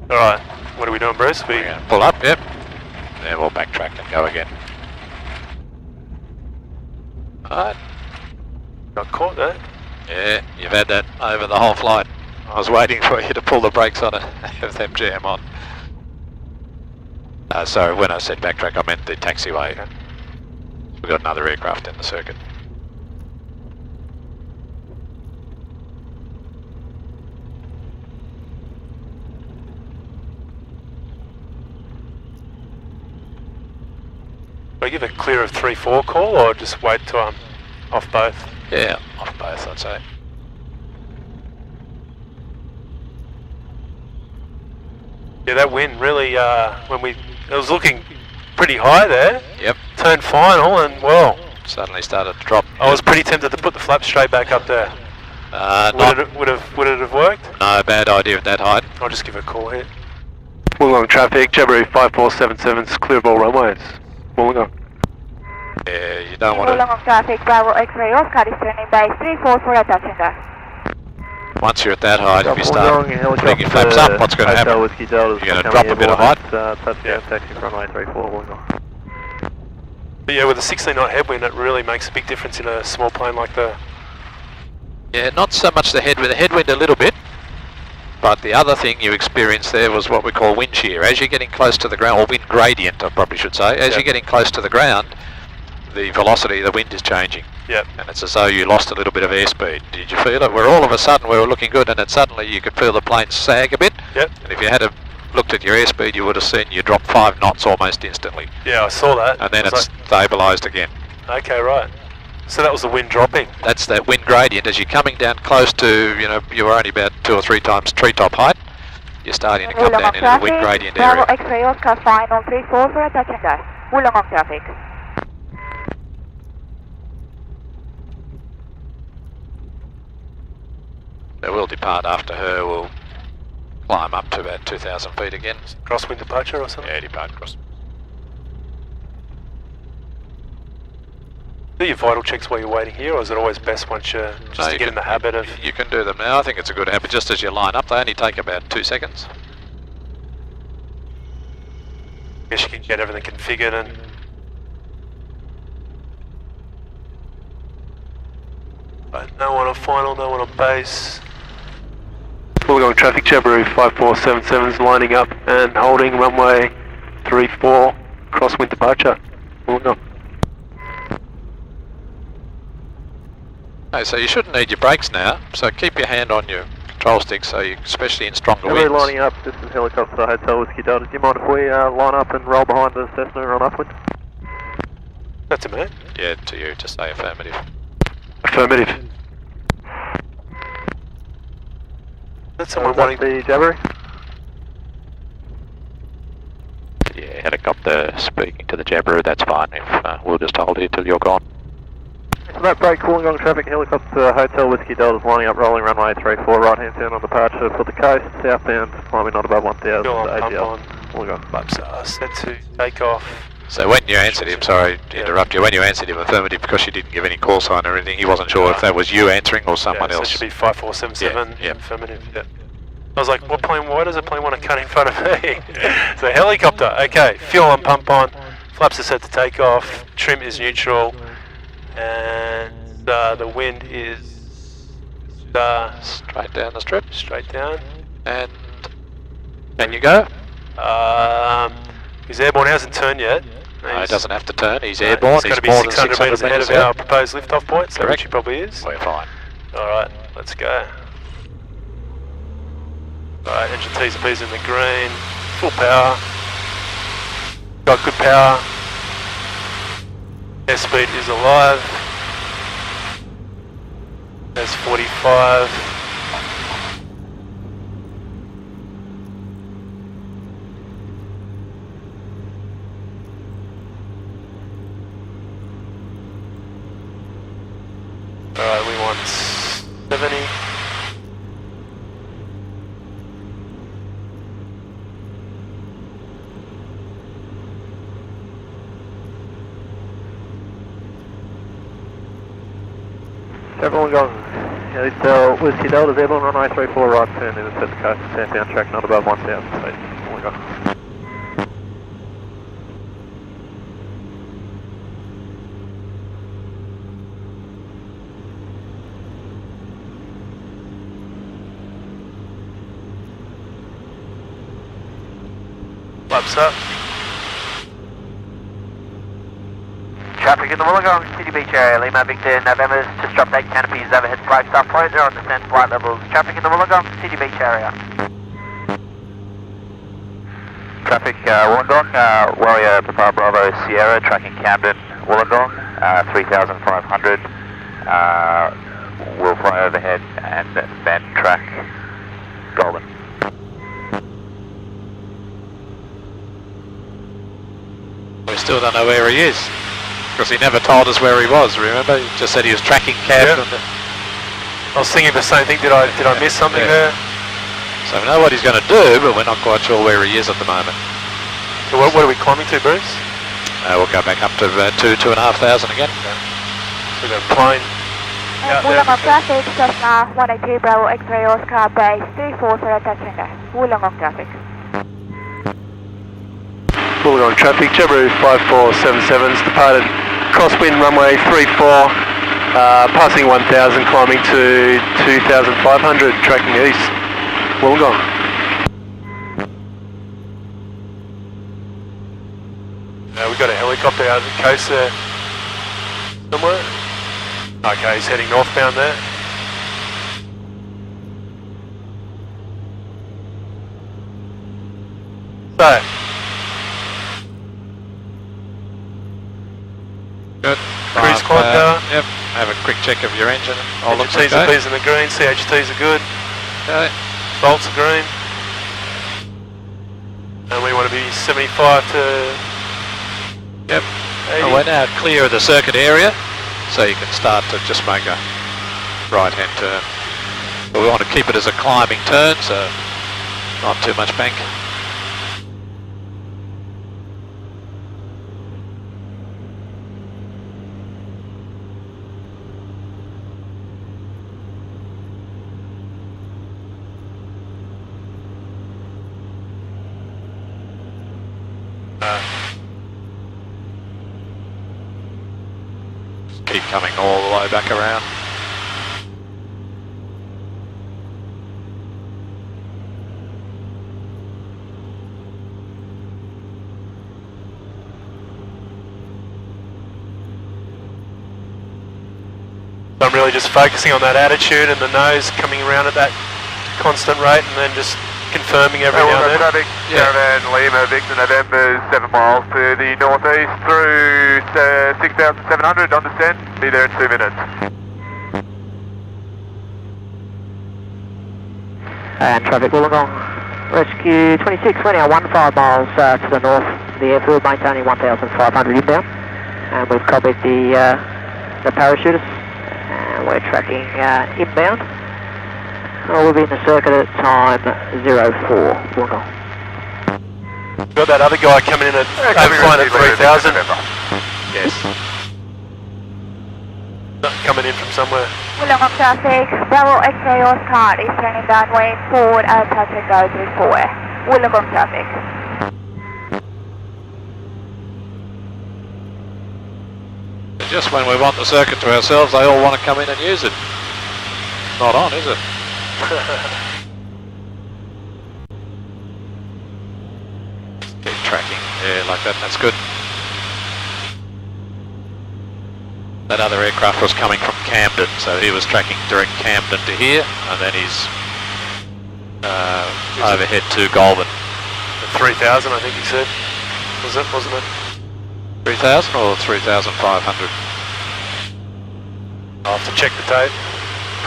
Alright, what are we doing, Bruce? We're going to pull up, yep. Then we'll backtrack and go again. Alright. Got caught there. Yeah, you've had that over the whole flight. I was waiting for you to pull the brakes on it, have them jam on. Sorry, when I said backtrack, I meant the taxiway. We've got another aircraft in the circuit. Do I give a clear of 3-4 call or just wait till I'm off both? Yeah, off both, I'd say. Yeah, that wind really, it was looking pretty high there. Yep. Turned final and, well, Suddenly started to drop. I was pretty tempted to put the flaps straight back up there. Would it have worked? No, bad idea at that height. I'll just give it a call here. Wollongong traffic, Jabiru 5477's clear of all runways. Wollongong. Yeah, you don't want to... Wollongong traffic, Bravo X-ray Oscar is turning base 34 for a touch and go. Once you're at that height, if you start putting your flaps up, what's going to happen? You're going to drop a bit of height. Touchdown, taxi runway 34, Wollongong. But yeah, with a 16 knot headwind, it really makes a big difference in a small plane like the... Yeah, not so much the headwind, the headwind a little bit, but the other thing you experienced there was what we call wind shear. As you're getting close to the ground, or wind gradient I probably should say, as you're getting close to the ground, the velocity of the wind is changing. Yep. And it's as though you lost a little bit of airspeed. Did you feel it? Where all of a sudden we were looking good and then suddenly you could feel the plane sag a bit. Yep. And if you had looked at your airspeed, you would have seen you drop 5 knots almost instantly. Yeah, I saw that. And then it's stabilised again. Okay, right. So that was the wind dropping. That's that wind gradient. As you're coming down close to, you were only about 2 or 3 times treetop height, you're starting to come down into the wind gradient area. Bravo X-ray Oscar final 34 for a touch and go. Wollongong traffic. So we'll depart after her. We'll climb up to about 2,000 feet again. Crosswind departure or something? Yeah, depart cross. Do your vital checks while you're waiting here, or is it always best once you to get in the habit of... You can do them now. I think it's a good habit. Just as you line up, they only take about 2 seconds. I guess you can get everything configured and... But no one on final, no one on base. Wollongong traffic, Jabiru 5477's lining up and holding runway 34, crosswind departure. Wollongong. Okay, so you shouldn't need your brakes now, so keep your hand on your control stick, so you, especially in stronger winds. We're lining up, this is helicopter Hotel Whiskey Delta. Do you mind if we line up and roll behind the Cessna and run upwind? That's a minute. Yeah, to you, just say affirmative. Affirmative. That's someone wanting... the Jabiru? Yeah, helicopter speaking to the Jabiru, that's fine. If we'll just hold here till you're gone. So that break, Wollongong traffic, helicopter Hotel Whiskey Delta's lining up, rolling runway 34, right hand turn on departure for the coast, southbound, climbing not above 1,000 Still on ATL. Wollongong. Flaps are set to take off. So when you answered him, sorry to interrupt you, when you answered him affirmative because you didn't give any call sign or anything, he wasn't sure if that was you answering or someone else. So it should be 5477, Yeah. affirmative, yeah. I was like, why does a plane want to cut in front of me? So helicopter, okay, fuel on, pump on, flaps are set to take off, trim is neutral, and the wind is straight down the strip. Straight down. And can you go? He's airborne, he hasn't turned yet. No, he doesn't have to turn, he's airborne. He's got to be 600 metres ahead of our proposed liftoff point, so which he probably is. We're fine. Alright, let's go. Alright, engine T's and P's in the green, full power, got good power, airspeed is alive, there's 45, alright, we want 70. Wollongong, Hotel Whiskey Delta's airborne, runway 34, right turn in the set the coast, southbound track not above 1,000 feet. Wollongong. Flaps up. Traffic in the Wollongong City Beach area, Lima Victor November's just dropped 8 canopies overhead Flagstaff Point. They're on descent flight levels. Traffic in the Wollongong City Beach area. Traffic Wollongong, Warrior Papa Bravo Sierra, tracking Camden, Wollongong, 3,500. We'll fly overhead and then track Golden. We still don't know where he is, because he never told us where he was, remember? He just said he was tracking Camden. Yeah. I was thinking the same thing, did I miss something there? So we know what he's going to do, but we're not quite sure where he is at the moment. So what are we climbing to, Bruce? We'll go back up to 2,500 again. We've got a plane out there. Wollongong traffic, Cessna 182 Bravo X-ray Oscar base 34 for attaching there. Wollongong traffic. Wollongong traffic, Jabiru 5477's departed crosswind runway 34, passing 1000, climbing to 2500, tracking east. Wollongong. We've got a helicopter out of the coast there somewhere. Okay, he's heading northbound there. So, good. Cruise quad power. Yep, have a quick check of your engine. All looks HTs okay. are in the green, CHTs are good. Okay. Bolts are green. And we want to be 75 to... Yep. 80. And we're now clear of the circuit area, so you can start to just make a right-hand turn. But we want to keep it as a climbing turn, so not too much bank. Keep coming all the way back around. I'm really just focusing on that attitude and the nose coming around at that constant rate, and then just confirming every now and then. Traffic, Caravan Lima Victor November 7 miles to the northeast through 6,700 on descent. Be there in 2 minutes. And traffic Wollongong Rescue 26, we're now 15 miles to the north of the airfield, maintaining 1,500 inbound. And we've copied the parachutists, and we're tracking inbound. We'll be in the circuit at time 04, Wollongong. Got that other guy coming in at overflying at 3,000. Yes. Coming in from somewhere. Wollongong traffic, Bravo X-ray Oscar is turning downwind forward at touch and go 34. Wollongong traffic. Just when we want the circuit to ourselves, they all want to come in and use it. Not on, is it? Keep tracking, yeah, like that, that's good. That other aircraft was coming from Camden, so he was tracking direct Camden to here, and then he's overhead to Goulburn. 3,000, I think he said. Wasn't it? 3,000 or 3,500? I'll have to check the tape.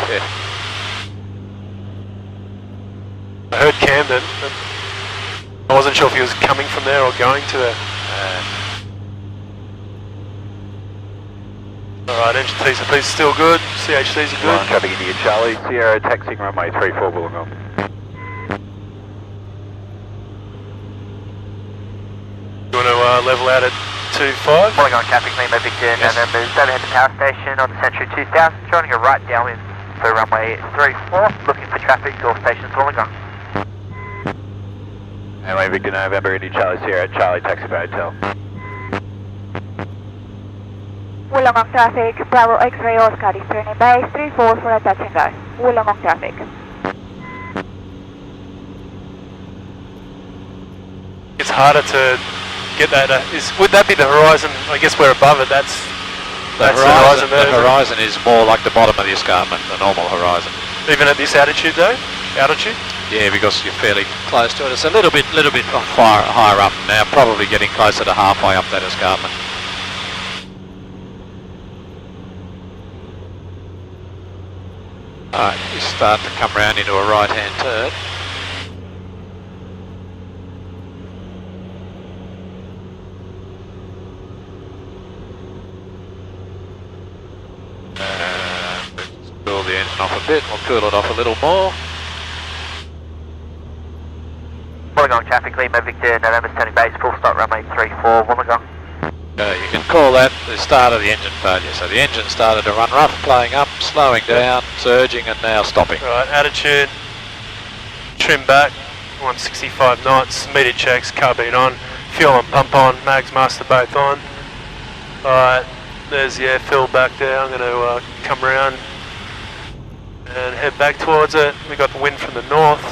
Yeah. I heard Camden, but I wasn't sure if he was coming from there or going to there. Alright, engine TCP's still good, CHT's are good. Traffic India Charlie, Sierra taxiing runway 34 Wollongong. You want to level out at 25? Wollongong traffic, Lima Victor November is overhead to power station on the Century 2000, joining a right downwind for runway 34, looking for traffic to all stations Wollongong. Runway Victor November India Charlie, Sierra Charlie taxi by hotel. Wollongong traffic, Bravo X-ray Oscar is turning base 34 for a touch and go. Wollongong traffic. It's harder to get that. Would that be the horizon? I guess we're above it. That's the horizon there. The horizon is more like the bottom of the escarpment, the normal horizon. Even at this altitude though? Altitude? Yeah, because you're fairly close to it. It's a little bit higher up now, probably getting closer to halfway up that escarpment. Alright, you start to come round into a right-hand turn. Cool the engine off a bit, we'll cool it off a little more. Wollongong traffic, Lima Victor, November turning base, full stop runway 34, Wollongong. You can call that the start of the engine failure. So the engine started to run rough, playing up, slowing down, surging and now stopping. Right, attitude, trim back, 165 knots, meter checks, carbine on, fuel and pump on, mags master both on. Alright, there's the air fill back there. I'm going to come around and head back towards it. We got the wind from the north.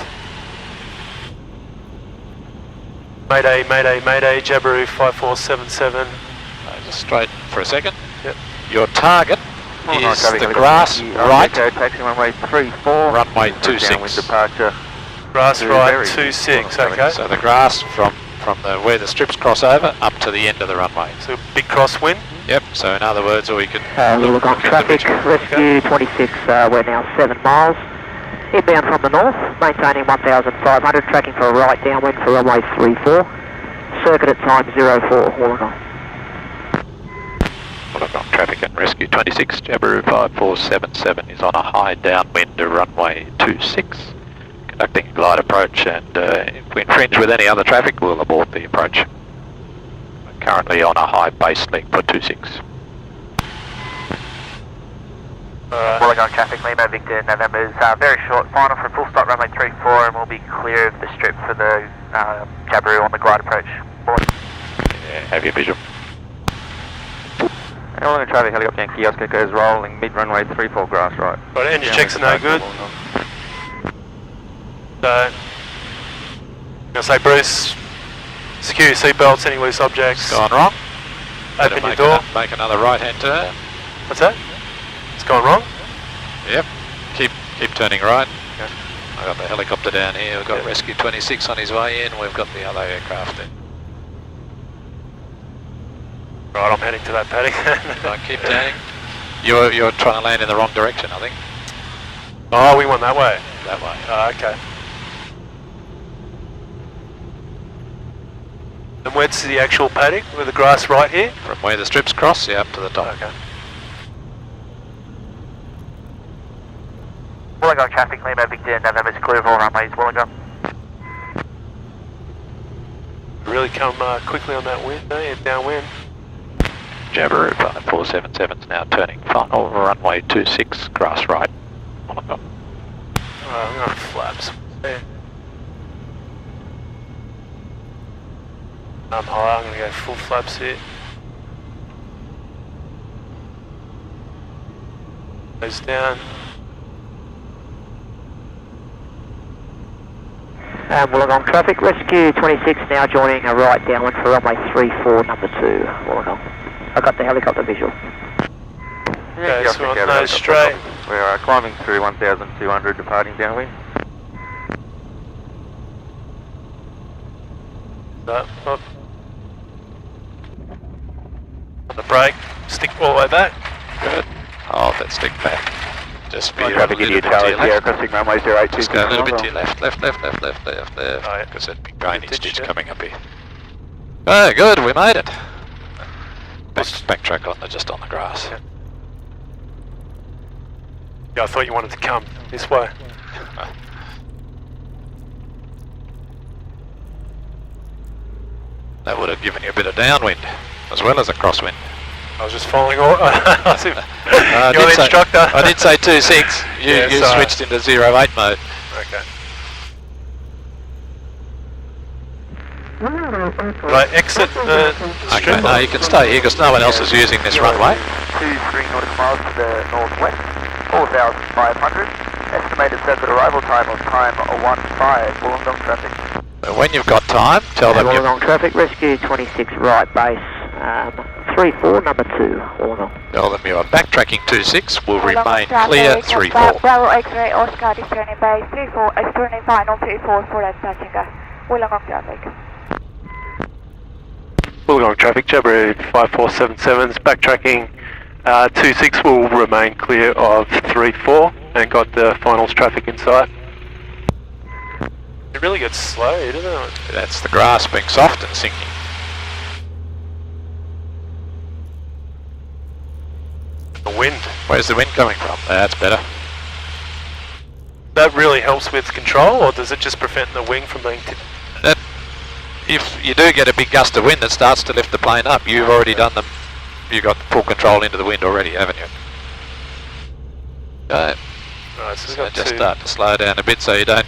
Mayday, mayday, mayday, Jabiru 5477. Just straight for a second. Yep. Your target is the grass right. Taxi runway 34. Runway 26. Downwind departure. Grass right 26, okay. So the grass from where the strips cross over up to the end of the runway. So big crosswind? Yep, so in other words, we can look on traffic, rescue 26, we're now 7 miles. Inbound from the north, maintaining 1,500, tracking for a right downwind for runway 34. Circuit at time 04, Wollongong. Wollongong traffic and rescue 26, Jabiru 5477 is on a high downwind to runway 26. Conducting a glide approach, and if we infringe with any other traffic, we'll abort the approach. We're currently on a high base leg for 26. Wollongong traffic, Lima Victor, November's very short final for full stop runway 34, and we'll be clear of the strip for the Jabiru on the glide approach. Yeah, have your visual. Wollongong traffic, helicopter and kiosk goes rolling mid runway 34 grass right. Right, engine checks are no good. So, I'm going to say, Bruce, secure your seatbelts, any loose objects. Gone wrong. Open your door. Make another right-hand turn. What's that? It's gone wrong? Yep. Keep turning right. Okay. I've got the helicopter down here. We've got Rescue 26 on his way in. We've got the other aircraft in. Right, I'm heading to that paddock. Right, keep turning. You're trying to land in the wrong direction, I think. Oh, we went that way. That way. Oh, okay. And where's the actual paddock? With the grass right here? From where the strips cross, yeah, up to the top. Okay. Wollongong traffic, Lima Victor, November's clear of all runways, Wollongong. Really come quickly on that wind, eh? Downwind. Jabiru 5477 is now turning final runway 26, grass right. Wollongong. I'm going flaps. Yeah. I'm high, I'm going to go full flaps here. Goes down. Wollongong traffic, rescue 26 now joining a right downwind for runway 34, number 2, Wollongong. I got the helicopter visual. Okay, so on nose straight. We are climbing through 1,200, departing downwind. Up. On the brake, stick all the way back. Good. Hold that stick back. Just be a Traffic little India bit to your Tower, left. crossing runway 082. Just go a little bit to your left, left, Oh, yeah. because there's a big drainage ditch coming up here. Oh, good, we made it. Backtrack just on the grass. Yeah, I thought you wanted to come this way. That would have given you a bit of downwind, as well as a crosswind. I was just following all. You're the say, instructor. I did say 26. You switched into 08 mode. Okay. Right, exit the strip. Okay, no, you can stay here because no one else is using this runway. 23 nautical miles to the northwest, 4,500. Estimated circuit arrival time of time 15, Wollongong traffic. When you've got time, tell them you've... Wollongong traffic, rescue 26 right base, 34 number 2, Wollongong. Tell them you are backtracking 26, will remain traffic, clear 34. Bravo X-ray Oscar is turning base 34, is turning final 34 for that passenger. Wollongong traffic. Wollongong traffic, Jabiru 5477's backtracking 26 will remain clear of 34 and got the finals traffic in sight. It really gets slow, doesn't it? That's the grass being soft and sinking. The wind. Where's the wind coming from? That's better. That really helps with control, or does it just prevent the wing from being tipped? If you do get a big gust of wind that starts to lift the plane up, you've already done them. You've got full control into the wind already, haven't you? Right, so just start to slow down a bit so you don't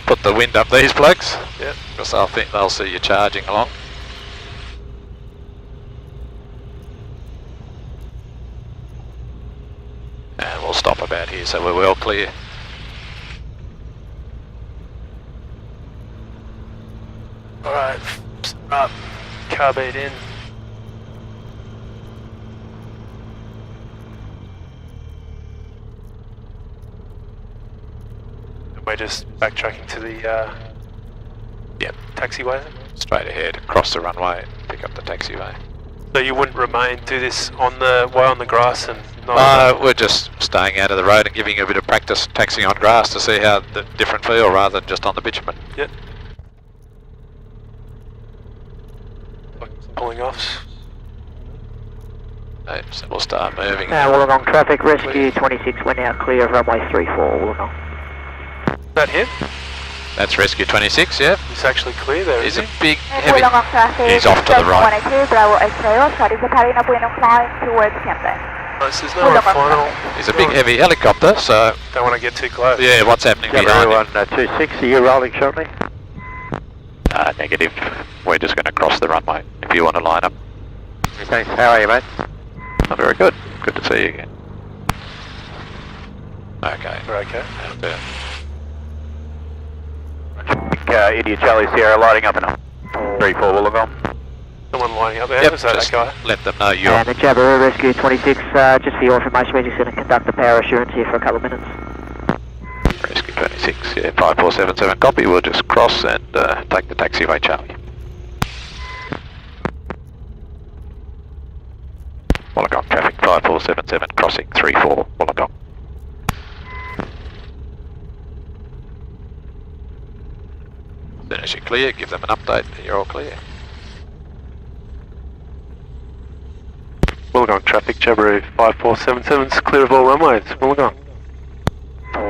put the wind up these blokes. Yep. Because they'll think they'll see you charging along. And we'll stop about here so we're well clear. Alright, up, carbide in. And we're just backtracking to the taxiway. Straight ahead, across the runway, pick up the taxiway. So you wouldn't do this on the grass and not we're just staying out of the road and giving you a bit of practice taxiing on grass to see how the different feel rather than just on the bitumen. Yep. Pulling off. Right, so we'll start moving. Wollongong traffic, rescue 26, we're now clear of runway 34, Wollongong. That him? That's rescue 26, yeah. He's actually clear there, He's isn't a big, heavy... Wollongong traffic, He's off to the right. 182, Bravo X-ray Oscar is carrying up wind climb towards Camden. Nice, there's no final. He's a big heavy helicopter, so... Don't want to get too close. Yeah, what's happening behind him? 26, are you rolling shortly? Negative. We're just going to cross the runway if you want to line up. Thanks, how are you, mate? Oh, very good. Good to see you again. Okay. We're okay. India Charlie Sierra lighting up in 34 Wollongong. Someone lining up there, Yep, is that just guy? let them know you're... And the Jabiru rescue 26, just for your information, we're just going to conduct the power assurance here for a couple of minutes. Rescue 26, yeah, 5477 copy. We'll just cross and take the taxiway, Charlie. Wollongong traffic 5477 crossing 34 Wollongong. As soon as you're clear, give them an update that you're all clear. Wollongong traffic, Jabiru 5477's clear of all runways, Wollongong.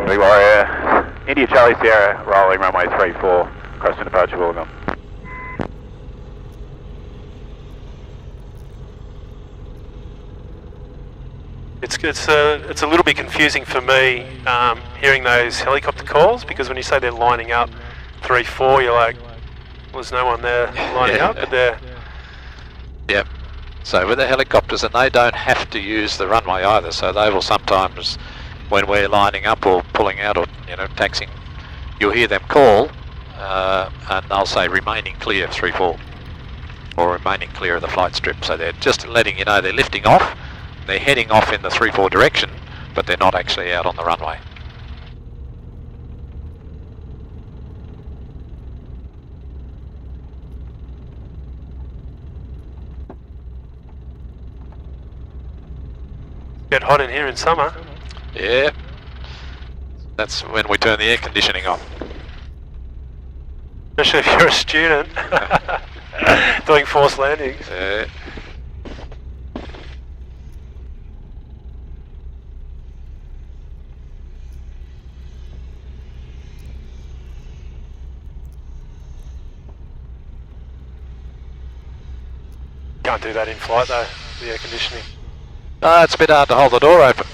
Big Warrior, India Charlie Sierra, rolling runway 34, crossing departure Wollongong. It's a little bit confusing for me hearing those helicopter calls, because when you say they're lining up 3-4, you're like, well, there's no one there lining up, but they're... Yep. So with the helicopters, and they don't have to use the runway either, so they will sometimes, when we're lining up or pulling out or taxiing, you'll hear them call and they'll say remaining clear of 3-4 or remaining clear of the flight strip. So they're just letting you know they're lifting off, they're heading off in the 3-4 direction, but they're not actually out on the runway. Get hot in here in summer. Yeah. That's when we turn the air conditioning on. Especially if you're a student doing forced landings. Yeah. Can't do that in flight though, the air conditioning. It's a bit hard to hold the door open.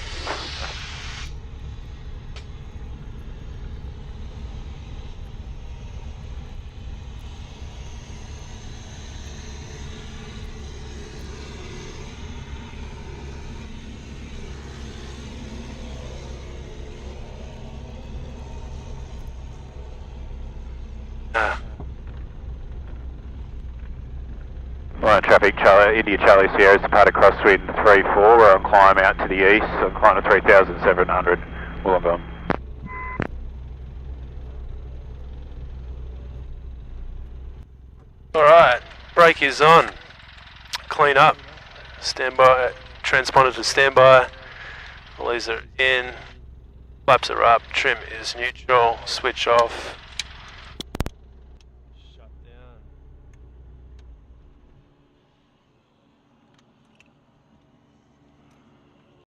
traffic, India Charlie Sierra, departed crosswind 34, we're on climb out to the east, on climb to 3,700, Wollongong. Alright, brake is on. Clean up. Standby, transponder to standby. Leads are in. Flaps are up. Trim is neutral. Switch off.